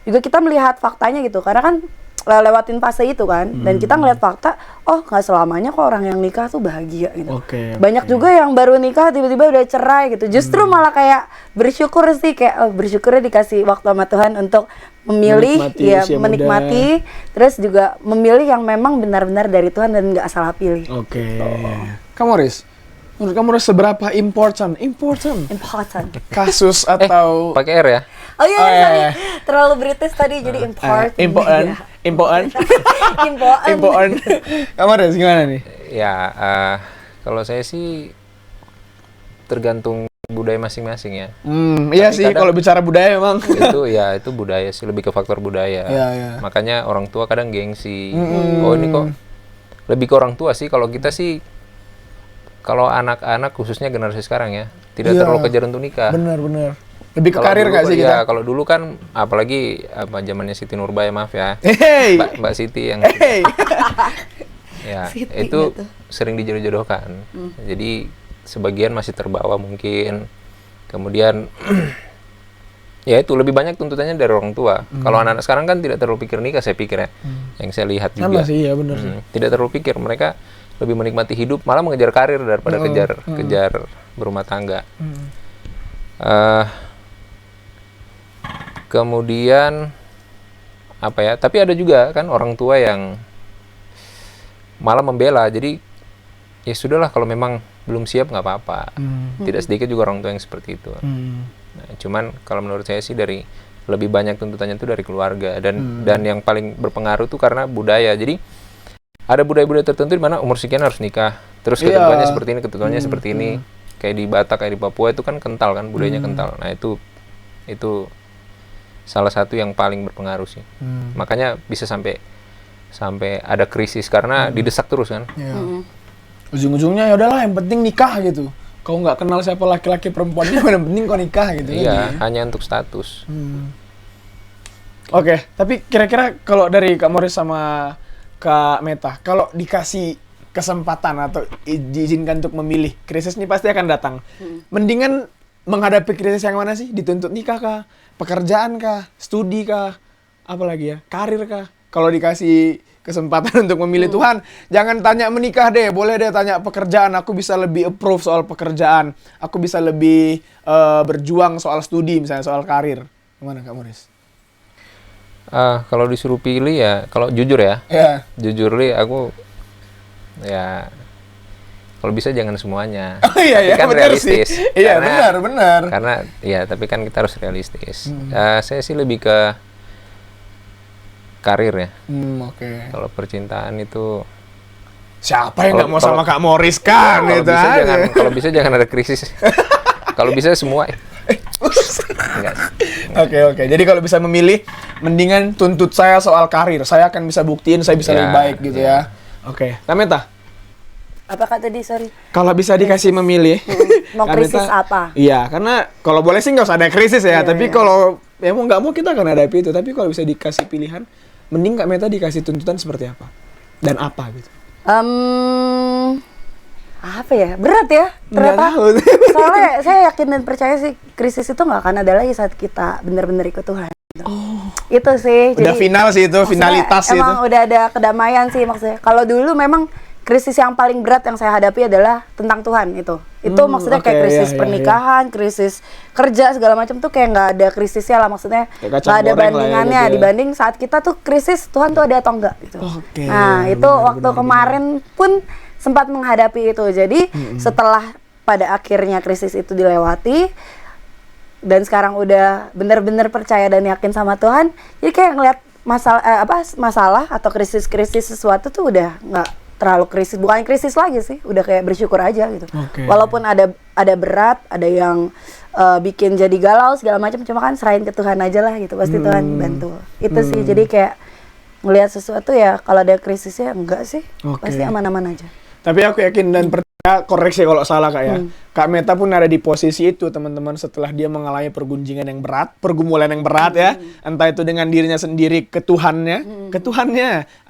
juga kita melihat faktanya gitu. Karena kan lewatin fase itu kan, dan kita ngeliat fakta, oh nggak selamanya kok orang yang nikah tuh bahagia gitu. Banyak juga yang baru nikah tiba-tiba udah cerai gitu. Justru malah kayak bersyukur sih, kayak bersyukurnya dikasih waktu sama Tuhan untuk memilih, menikmati, terus juga memilih yang memang benar-benar dari Tuhan dan nggak salah pilih. Kak Morris, menurut kamu seberapa important kasus atau Pakai R ya? Oh iya, sorry. Terlalu British tadi jadi important. important. Kak Morris gimana nih? Ya, kalau saya sih tergantung budaya masing-masing ya. Iya sih, kalau bicara budaya memang. Itu budaya sih, lebih ke faktor budaya. Iya. Makanya orang tua kadang gengsi. Oh ini kok lebih ke orang tua sih. Kalau kita sih, kalau anak-anak khususnya generasi sekarang ya, tidak terlalu kejar untuk nikah. Benar. Lebih ke karir nggak sih kita? Ya, kalau dulu kan, apalagi zamannya Siti Nurbaya, maaf ya, Mbak Siti yang ya Siti itu gitu. sering dijodoh-jodohkan. Jadi sebagian masih terbawa mungkin. Kemudian ya itu lebih banyak tuntutannya dari orang tua. Kalau anak-anak sekarang kan tidak terlalu pikir nikah, saya pikir ya. Yang saya lihat juga. Sih, ya benar sih. Tidak terlalu pikir, mereka lebih menikmati hidup, malah mengejar karir daripada kejar berumah tangga. Kemudian apa ya? Tapi ada juga kan orang tua yang malah membela. Jadi ya sudahlah, kalau memang belum siap nggak apa-apa. Tidak sedikit juga orang tua yang seperti itu. Nah, cuman kalau menurut saya sih dari lebih banyak tuntutannya itu dari keluarga dan yang paling berpengaruh tuh karena budaya. Jadi ada budaya-budaya tertentu di mana umur sekian harus nikah. Terus ketentuannya seperti ini, ketentuannya seperti ini. Kayak di Batak, kayak di Papua itu kan kental kan, budayanya kental. Nah, itu salah satu yang paling berpengaruh sih. Makanya bisa sampai ada krisis karena didesak terus kan. Ujung-ujungnya ya udahlah yang penting nikah gitu. Kau nggak kenal siapa laki-laki perempuannya, yang penting kau nikah gitu. Iya, hanya untuk status. Oke, tapi kira-kira kalau dari Kak Morris sama Kak Meta, kalau dikasih kesempatan atau diizinkan untuk memilih, krisis ini pasti akan datang. Mendingan menghadapi krisis yang mana sih? Dituntut nikah kah? Pekerjaan kah? Studi kah? Apalagi ya? Karir kah? Kalau dikasih kesempatan untuk memilih Tuhan, jangan tanya menikah deh, boleh deh tanya pekerjaan. Aku bisa lebih approve soal pekerjaan. Aku bisa lebih berjuang soal studi, misalnya soal karir. Gimana Kak Moris? Kalau disuruh pilih ya, kalau jujur ya, jujur li aku ya kalau bisa jangan semuanya. Oh iya, tapi kan benar realistis. sih. Iya, benar. Karena ya, tapi kan kita harus realistis. Saya sih lebih ke karir ya. Oke. Kalau percintaan itu Siapa yang nggak mau sama Kak Moris kan? kalau bisa jangan ada krisis. Kalau bisa semua. Enggak. Oke. Jadi kalau bisa memilih, mendingan tuntut saya soal karir. Saya akan bisa buktiin saya bisa lebih baik gitu ya. Oke. Tameta. Apa Kak tadi, sorry? Kalau bisa dikasih memilih, Mau krisis apa? Iya, karena kalau boleh sih nggak usah ada krisis ya. Tapi kalau mau nggak mau kita akan hadapi itu. Tapi kalau bisa dikasih pilihan, mending Kak Meta dikasih tuntutan seperti apa dan apa gitu. Apa ya? Berat ya ternyata. Soalnya saya yakin dan percaya sih krisis itu nggak akan ada lagi saat kita benar-benar ikut Tuhan. Itu sih. Udah jadi, final sih itu, finalitas sih itu. Emang udah ada kedamaian sih maksudnya. Kalau dulu memang krisis yang paling berat yang saya hadapi adalah tentang Tuhan itu. Itu maksudnya kayak krisis pernikahan, krisis kerja segala macam tuh kayak nggak ada krisisnya lah, maksudnya nggak ada bandingannya gitu ya. Dibanding saat kita tuh krisis Tuhan tuh ada atau enggak gitu. Nah itu waktu kemarin pun sempat menghadapi itu. Jadi setelah pada akhirnya krisis itu dilewati dan sekarang udah benar-benar percaya dan yakin sama Tuhan, jadi kayak ngelihat masalah atau krisis sesuatu tuh udah nggak terlalu krisis, bukan krisis lagi sih, udah kayak bersyukur aja gitu. Walaupun ada berat, ada yang bikin jadi galau segala macam, cuma kan serahin ke Tuhan aja lah gitu, pasti Tuhan bantu. Itu sih, jadi kayak ngelihat sesuatu ya kalau ada krisisnya enggak sih, pasti aman-aman aja. Tapi aku yakin dan percaya, koreksi kalau salah Kak ya. Kak Meta pun ada di posisi itu teman-teman setelah dia mengalami pergunjingan yang berat, pergumulan yang berat ya. Entah itu dengan dirinya sendiri ke Tuhannya,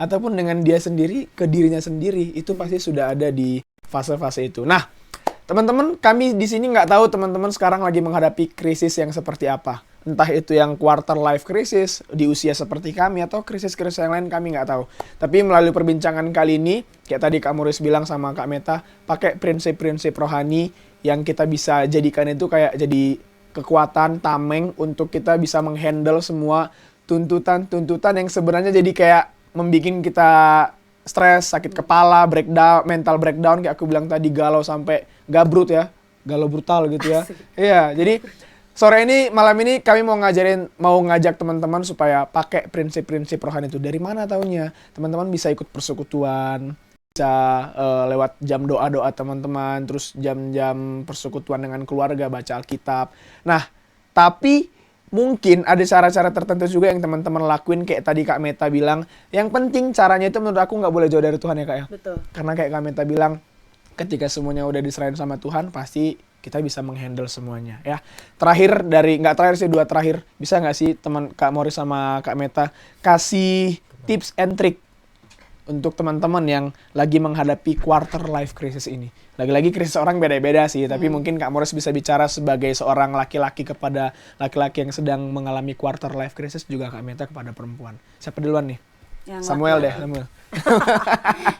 ataupun dengan dia sendiri ke dirinya sendiri. Itu pasti sudah ada di fase-fase itu. Nah, teman-teman, kami di sini nggak tahu teman-teman sekarang lagi menghadapi krisis yang seperti apa. Entah itu yang quarter life crisis di usia seperti kami atau krisis-krisis yang lain kami nggak tahu. Tapi melalui perbincangan kali ini, kayak tadi Kak Moris bilang sama Kak Meta, pakai prinsip-prinsip rohani yang kita bisa jadikan itu kayak jadi kekuatan, tameng untuk kita bisa menghandle semua tuntutan-tuntutan yang sebenarnya jadi kayak membuat kita stres, sakit kepala, breakdown, mental breakdown kayak aku bilang tadi, galau sampai gabrut ya, galau brutal gitu ya. Iya, jadi sore ini, malam ini kami mau ngajak teman-teman supaya pakai prinsip-prinsip rohani itu. Dari mana taunya? Teman-teman bisa ikut persekutuan, bisa lewat jam doa-doa teman-teman, terus jam-jam persekutuan dengan keluarga, baca Alkitab. Nah, tapi mungkin ada cara-cara tertentu juga yang teman-teman lakuin kayak tadi Kak Meta bilang. Yang penting caranya itu menurut aku nggak boleh jauh dari Tuhan ya Kak ya. Betul. Karena kayak Kak Meta bilang, ketika semuanya udah diserahin sama Tuhan, pasti kita bisa menghandle semuanya ya. Terakhir nggak terakhir sih, dua terakhir, bisa nggak sih teman Kak Moris sama Kak Meta kasih tips and trick untuk teman-teman yang lagi menghadapi quarter life crisis ini. Lagi-lagi krisis orang beda-beda sih, tapi mungkin Kak Moris bisa bicara sebagai seorang laki-laki kepada laki-laki yang sedang mengalami quarter life crisis, juga Kak Meta kepada perempuan. Siapa duluan nih? Yang Samuel deh, Samuel.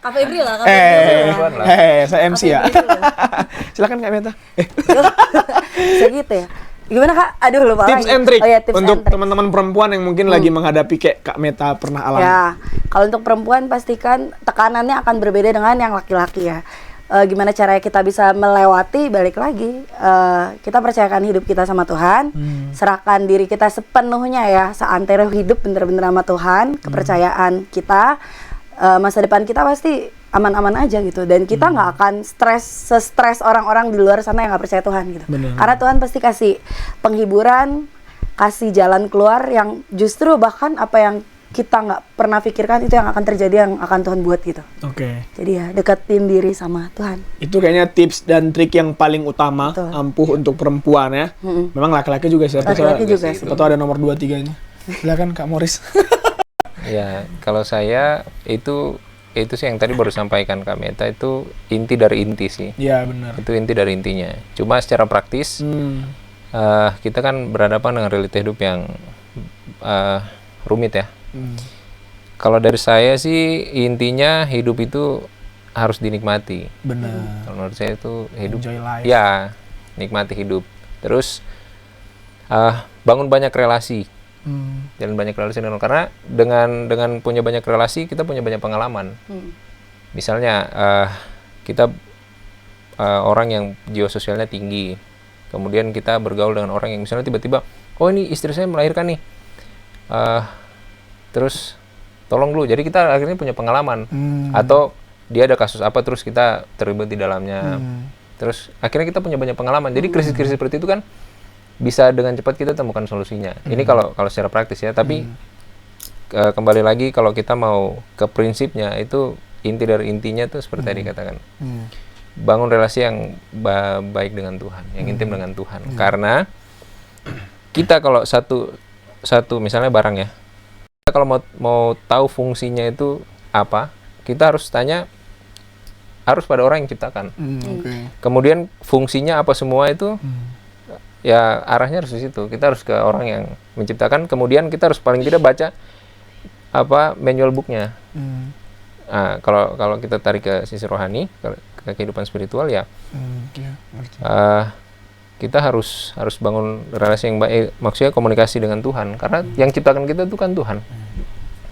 Kak Febri lah, Kak Febri. Saya MC ya. Silakan Kak Meta. Segitu ya. Gimana Kak? Aduh lupa Tips lagi. and trick Tips untuk and trick. teman-teman perempuan yang mungkin lagi menghadapi kayak Kak Meta pernah alami. Ya, kalau untuk perempuan pastikan tekanannya akan berbeda dengan yang laki-laki ya. Gimana caranya kita bisa melewati, balik lagi kita percayakan hidup kita sama Tuhan, serahkan diri kita sepenuhnya ya, seantero hidup bener-bener sama Tuhan, kepercayaan kita, masa depan kita pasti aman-aman aja gitu, dan kita nggak akan stres orang-orang di luar sana yang nggak percaya Tuhan gitu. Karena Tuhan pasti kasih penghiburan, kasih jalan keluar yang justru bahkan apa yang kita nggak pernah pikirkan itu yang akan terjadi, yang akan Tuhan buat gitu. Jadi ya deketin diri sama Tuhan. Itu kayaknya tips dan trik yang paling utama, ampuh untuk perempuan ya. Memang laki-laki juga sih. Laki-laki juga sih. Atau ada nomor 2-3-nya. Silakan Kak Moris. Ya, kalau saya itu itu sih yang tadi baru sampaikan Kak Meta, itu inti dari inti sih. Iya, benar. Itu inti dari intinya. Cuma secara praktis kita kan berhadapan dengan realita hidup yang rumit ya. Kalau dari saya sih intinya hidup itu harus dinikmati. Benar. Kalau menurut saya itu hidup Enjoy life. ya, nikmati hidup. Terus bangun banyak relasi. Dan banyak relasi karena dengan punya banyak relasi kita punya banyak pengalaman. Misalnya kita orang yang jiwa sosialnya tinggi, kemudian kita bergaul dengan orang yang misalnya tiba-tiba, oh ini istri saya melahirkan nih, terus tolong dulu. Jadi kita akhirnya punya pengalaman. Atau dia ada kasus apa terus kita terlibat di dalamnya. Terus akhirnya kita punya banyak pengalaman. Jadi krisis-krisis seperti itu kan bisa dengan cepat kita temukan solusinya. Ini kalau secara praktis ya. Tapi kembali lagi kalau kita mau ke prinsipnya, itu inti dari intinya tuh seperti tadi katakan. Bangun relasi yang baik dengan Tuhan, yang intim dengan Tuhan. Karena kita kalau satu misalnya barang ya, kita kalau mau tahu fungsinya itu apa, kita harus tanya, harus pada orang yang ciptakan. Kemudian fungsinya apa semua itu, ya arahnya harus di situ. Kita harus ke orang yang menciptakan. Kemudian kita harus paling tidak baca manual booknya. Nah, kalau kita tarik ke sisi rohani, ke kehidupan spiritual ya, kita harus bangun relasi yang baik. Maksudnya komunikasi dengan Tuhan. Karena yang ciptakan kita itu kan Tuhan.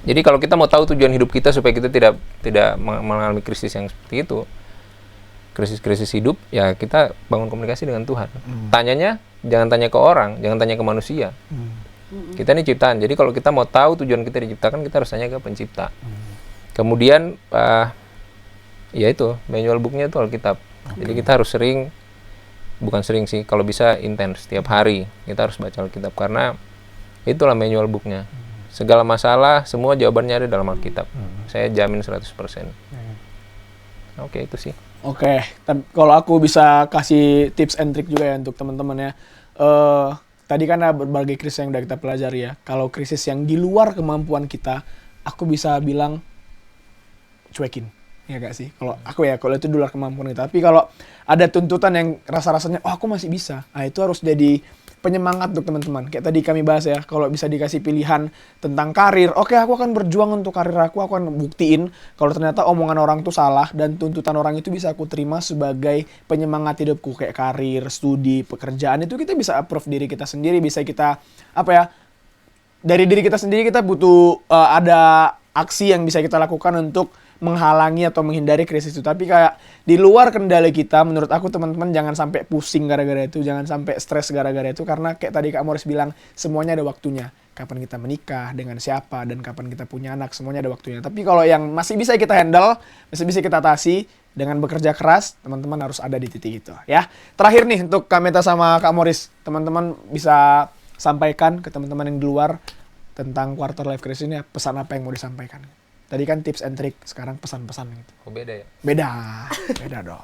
Jadi kalau kita mau tahu tujuan hidup kita supaya kita tidak mengalami krisis yang seperti itu, krisis-krisis hidup, ya kita bangun komunikasi dengan Tuhan. Tanyanya jangan tanya ke orang, jangan tanya ke manusia. Kita ini ciptaan. Jadi kalau kita mau tahu tujuan kita diciptakan, kita harus tanya ke pencipta. Kemudian ya itu manual booknya itu Alkitab. Jadi kita harus bukan sering sih, kalau bisa intens setiap hari kita harus baca Alkitab, karena itulah manual booknya. Segala masalah semua jawabannya ada dalam Alkitab. Saya jamin 100%. Oke, itu sih. Oke, kalau aku bisa kasih tips and trick juga ya untuk teman-teman ya. Tadi kan ada berbagai krisis yang udah kita pelajari ya. Kalau krisis yang di luar kemampuan kita, aku bisa bilang cuekin. Ya gak sih? Kalau aku ya, kalau itu di luar kemampuan kita. Tapi kalau ada tuntutan yang rasa-rasanya, oh aku masih bisa. Nah itu harus jadi penyemangat untuk teman-teman. Kayak tadi kami bahas ya, kalau bisa dikasih pilihan tentang karir, oke, aku akan berjuang untuk karir aku akan buktiin kalau ternyata omongan orang itu salah dan tuntutan orang itu bisa aku terima sebagai penyemangat hidupku. Kayak karir, studi, pekerjaan, itu kita bisa approve diri kita sendiri, bisa kita, dari diri kita sendiri kita butuh ada aksi yang bisa kita lakukan untuk menghalangi atau menghindari krisis itu. Tapi kayak di luar kendali kita, menurut aku teman-teman jangan sampai pusing gara-gara itu, jangan sampai stres gara-gara itu, karena kayak tadi Kak Morris bilang, semuanya ada waktunya. Kapan kita menikah, dengan siapa, dan kapan kita punya anak, semuanya ada waktunya. Tapi kalau yang masih bisa kita handle, masih bisa kita atasi dengan bekerja keras, teman-teman harus ada di titik itu ya. Terakhir nih untuk Kak Meta sama Kak Morris, teman-teman bisa sampaikan ke teman-teman yang di luar tentang quarter life crisis ini, pesan apa yang mau disampaikan? Tadi kan tips and trick, sekarang pesan-pesan gitu. Oh, beda ya? Beda dong.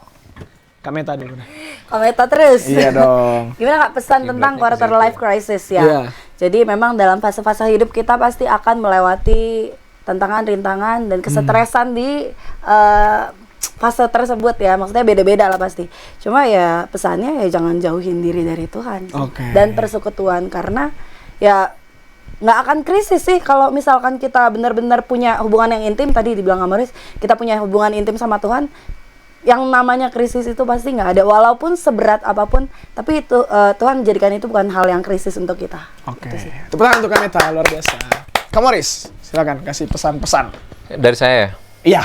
Kak Meta dulu deh. Kak Meta terus. Iya dong. Gimana Kak pesan tentang quarter life crisis ya? Iya. Jadi memang dalam fase-fase hidup kita pasti akan melewati tantangan, rintangan, dan kesetresan di fase tersebut ya. Maksudnya beda-beda lah pasti. Cuma ya pesannya ya jangan jauhin diri dari Tuhan sih. Dan persekutuan, karena ya nggak akan krisis sih kalau misalkan kita benar-benar punya hubungan yang intim. Tadi dibilang Amoris, kita punya hubungan intim sama Tuhan, yang namanya krisis itu pasti nggak ada, walaupun seberat apapun. Tapi itu Tuhan menjadikan itu bukan hal yang krisis untuk kita. Oke. Tepuk tangan untuk Kak Meta, luar biasa. Kak Morris, silakan kasih pesan-pesan. Dari saya? Iya.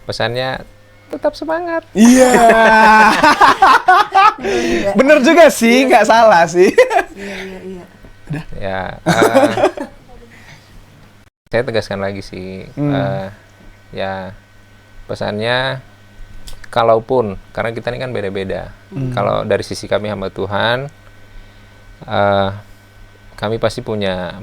Pesannya tetap semangat. Iya. Bener juga sih, nggak salah sih. Iya. Ya, saya tegaskan lagi sih, ya pesannya, kalaupun, karena kita ini kan beda-beda, kalau dari sisi kami hamba Tuhan, kami pasti punya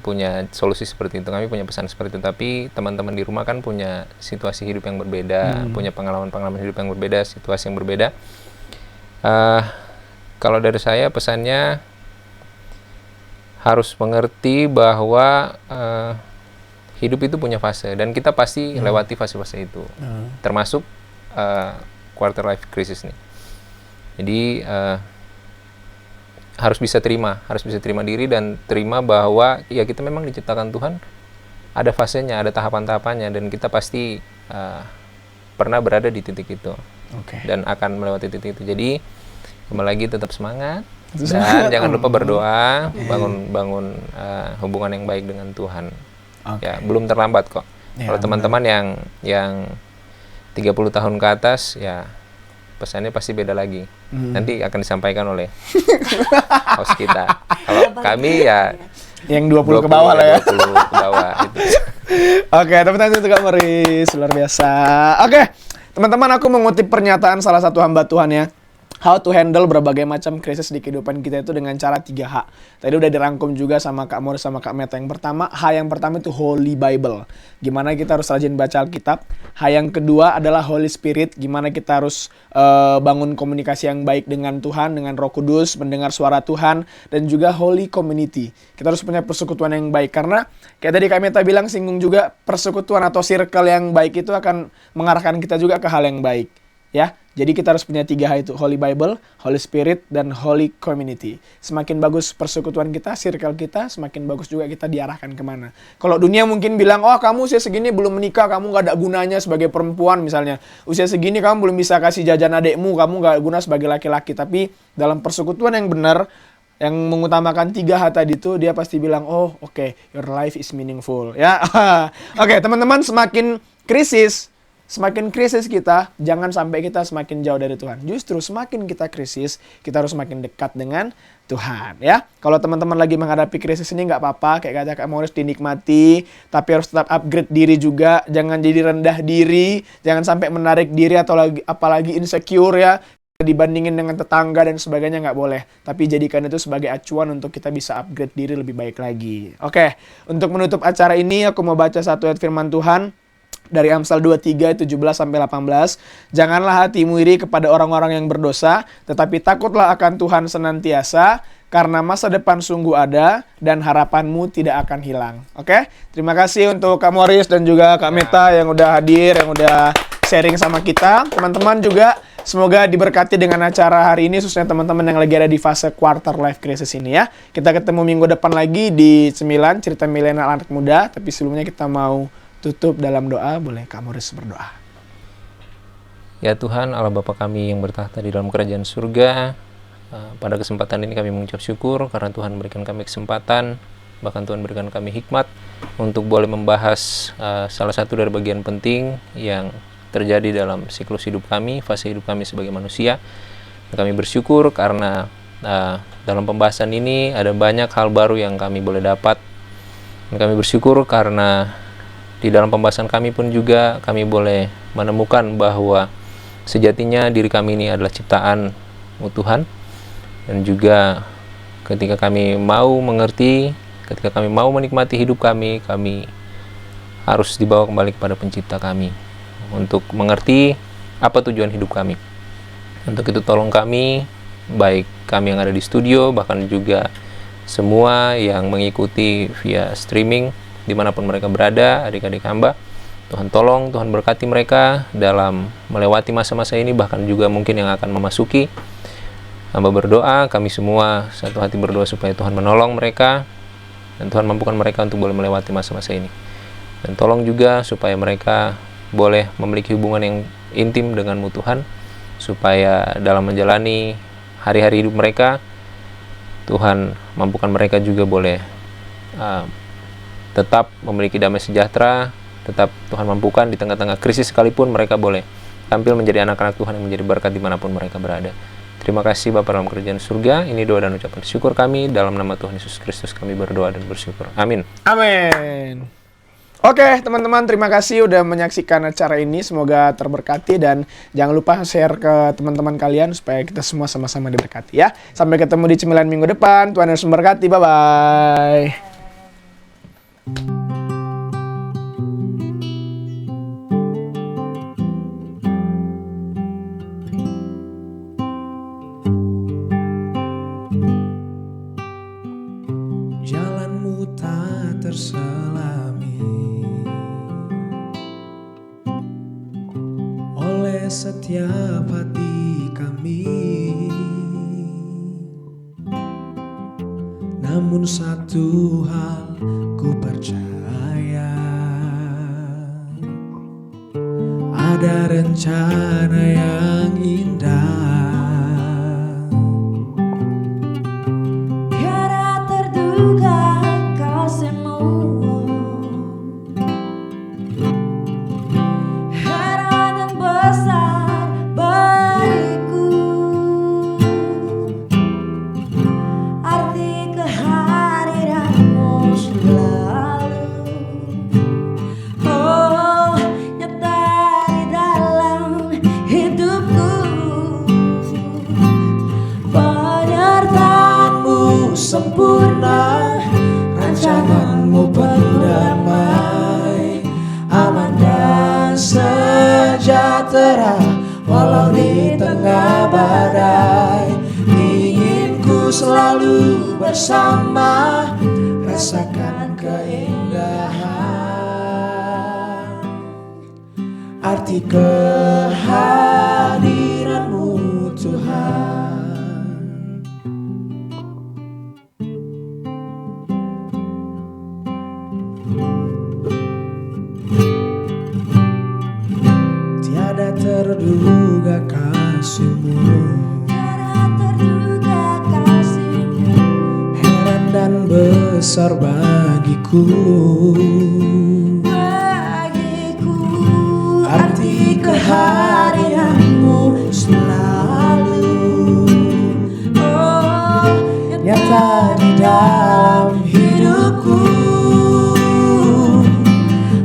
solusi seperti itu, kami punya pesan seperti itu. Tapi teman-teman di rumah kan punya situasi hidup yang berbeda, punya pengalaman-pengalaman hidup yang berbeda, situasi yang berbeda. Kalau dari saya pesannya, harus mengerti bahwa hidup itu punya fase dan kita pasti lewati fase-fase itu, termasuk quarter life crisis nih. Jadi harus bisa terima diri dan terima bahwa ya kita memang diciptakan Tuhan, ada fasenya, ada tahapan-tahapannya, dan kita pasti pernah berada di titik itu dan akan melewati titik itu. Jadi kembali lagi tetap semangat dan jangan lupa berdoa, bangun hubungan yang baik dengan Tuhan. Ya, belum terlambat kok. Kalau teman-teman yang 30 tahun ke atas, ya pesannya pasti beda lagi. Nanti akan disampaikan oleh host kita. Kalau kami ya yang 20 ke bawah lah ya. 20 ke bawah itu. Oke, teman-teman itu Kak Morris, luar biasa. Oke, teman-teman, aku mengutip pernyataan salah satu hamba Tuhan ya. How to handle berbagai macam krisis di kehidupan kita itu dengan cara 3H. Tadi udah dirangkum juga sama Kak Morris sama Kak Meta. Yang pertama, H yang pertama itu Holy Bible. Gimana kita harus rajin baca Alkitab. H yang kedua adalah Holy Spirit. Gimana kita harus bangun komunikasi yang baik dengan Tuhan, dengan Roh Kudus, mendengar suara Tuhan. Dan juga Holy Community. Kita harus punya persekutuan yang baik. Karena kayak tadi Kak Meta bilang, singgung juga, persekutuan atau circle yang baik itu akan mengarahkan kita juga ke hal yang baik. Ya, jadi kita harus punya 3H itu, Holy Bible, Holy Spirit, dan Holy Community. Semakin bagus persekutuan kita, circle kita, semakin bagus juga kita diarahkan kemana. Kalau dunia mungkin bilang, oh kamu usia segini belum menikah, kamu gak ada gunanya sebagai perempuan misalnya. Usia segini kamu belum bisa kasih jajan adekmu, kamu gak guna sebagai laki-laki. Tapi dalam persekutuan yang benar, yang mengutamakan 3H tadi itu, dia pasti bilang, oh oke, your life is meaningful. Ya, oke, teman-teman, semakin krisis kita, jangan sampai kita semakin jauh dari Tuhan. Justru semakin kita krisis, kita harus semakin dekat dengan Tuhan. Ya, kalau teman-teman lagi menghadapi krisis ini nggak apa-apa, kayak kata Kak Morris, dinikmati, tapi harus tetap upgrade diri juga. Jangan jadi rendah diri, jangan sampai menarik diri atau apalagi insecure ya, dibandingin dengan tetangga dan sebagainya, nggak boleh. Tapi jadikan itu sebagai acuan untuk kita bisa upgrade diri lebih baik lagi. Oke, untuk menutup acara ini aku mau baca satu ayat firman Tuhan dari Amsal 23, 17-18. Janganlah hatimu iri kepada orang-orang yang berdosa, tetapi takutlah akan Tuhan senantiasa, karena masa depan sungguh ada, dan harapanmu tidak akan hilang. Oke? Terima kasih untuk Kak Morris dan juga Kak Meta yang udah hadir, yang udah sharing sama kita. Teman-teman juga semoga diberkati dengan acara hari ini, khususnya teman-teman yang lagi ada di fase quarter life crisis ini ya. Kita ketemu minggu depan lagi di 9, cerita milenial anak muda. Tapi sebelumnya kita mau tutup dalam doa. Boleh Kak Morris berdoa. Ya Tuhan, Allah Bapa kami yang bertahta di dalam kerajaan surga, pada kesempatan ini kami mengucap syukur karena Tuhan berikan kami kesempatan, bahkan Tuhan berikan kami hikmat untuk boleh membahas salah satu dari bagian penting yang terjadi dalam siklus hidup kami, fase hidup kami sebagai manusia. Dan kami bersyukur karena dalam pembahasan ini ada banyak hal baru yang kami boleh dapat. Dan kami bersyukur karena di dalam pembahasan kami pun juga kami boleh menemukan bahwa sejatinya diri kami ini adalah ciptaan-Mu Tuhan. Dan juga ketika kami mau mengerti, ketika kami mau menikmati hidup kami, kami harus dibawa kembali kepada pencipta kami untuk mengerti apa tujuan hidup kami. Untuk itu tolong kami, baik kami yang ada di studio, bahkan juga semua yang mengikuti via streaming, dimanapun mereka berada, adik-adik hamba, Tuhan tolong, Tuhan berkati mereka dalam melewati masa-masa ini, bahkan juga mungkin yang akan memasuki. Hamba berdoa, kami semua satu hati berdoa supaya Tuhan menolong mereka, dan Tuhan mampukan mereka untuk boleh melewati masa-masa ini. Dan tolong juga supaya mereka boleh memiliki hubungan yang intim denganmu Tuhan, supaya dalam menjalani hari-hari hidup mereka, Tuhan mampukan mereka juga boleh tetap memiliki damai sejahtera, tetap Tuhan mampukan di tengah-tengah krisis sekalipun mereka boleh tampil menjadi anak-anak Tuhan yang menjadi berkat dimanapun mereka berada. Terima kasih Bapa dalam kerajaan surga. Ini doa dan ucapan syukur kami, dalam nama Tuhan Yesus Kristus kami berdoa dan bersyukur. Amin. Amin. Oke teman-teman, terima kasih udah menyaksikan acara ini. Semoga terberkati dan jangan lupa share ke teman-teman kalian supaya kita semua sama-sama diberkati ya. Sampai ketemu di Cemilan minggu depan. Tuhan Yesus memberkati. Bye-bye. Jalanmu tak terselami, setiap hati kami. Namun satu hal ku percaya, ada rencana yang indah. Tiada terduga kasihmu, heran yang besar bagiku. Arti kehadiranmu selalu, oh, nyata di dalam hidupku. Penyertaanmu sempurna, rancanganmu penuh damai, aman dan sejahtera walau di tengah badai. Ingin ku selalu bersama, rasakan keindahan arti kehadiranmu Tuhan. Tiada terduga kasihmu, Tiada terduga kasihmu, heran dan besar bagiku. bagiku. Arti kehadiranmu selalu, Oh, nyata di dalam hidupku.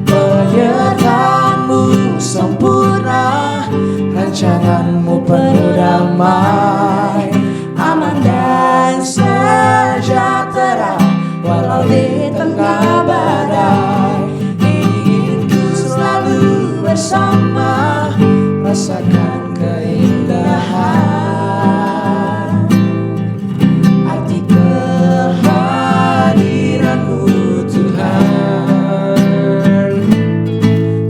Penyertaanmu sempurna, rancanganmu penuh damai, aman dan sejahtera walau di tengah badai. Ingin ku selalu bersama, rasakan keindahan arti kehadiranmu Tuhan.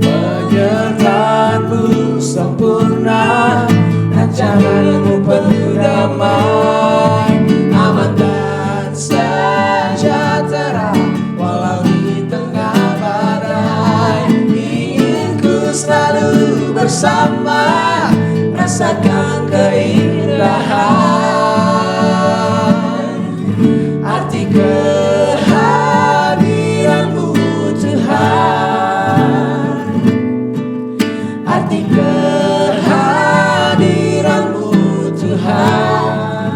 Penyertaanmu sempurna, rancanganmu penuh damai, aman dan sejahtera walau di tengah badai. Ingin ku selalu bersama, rasakan keindahan arti kehadiranmu Tuhan. Arti kehadiranmu Tuhan.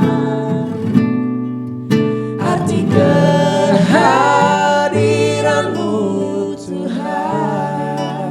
Arti kehadiranmu Tuhan.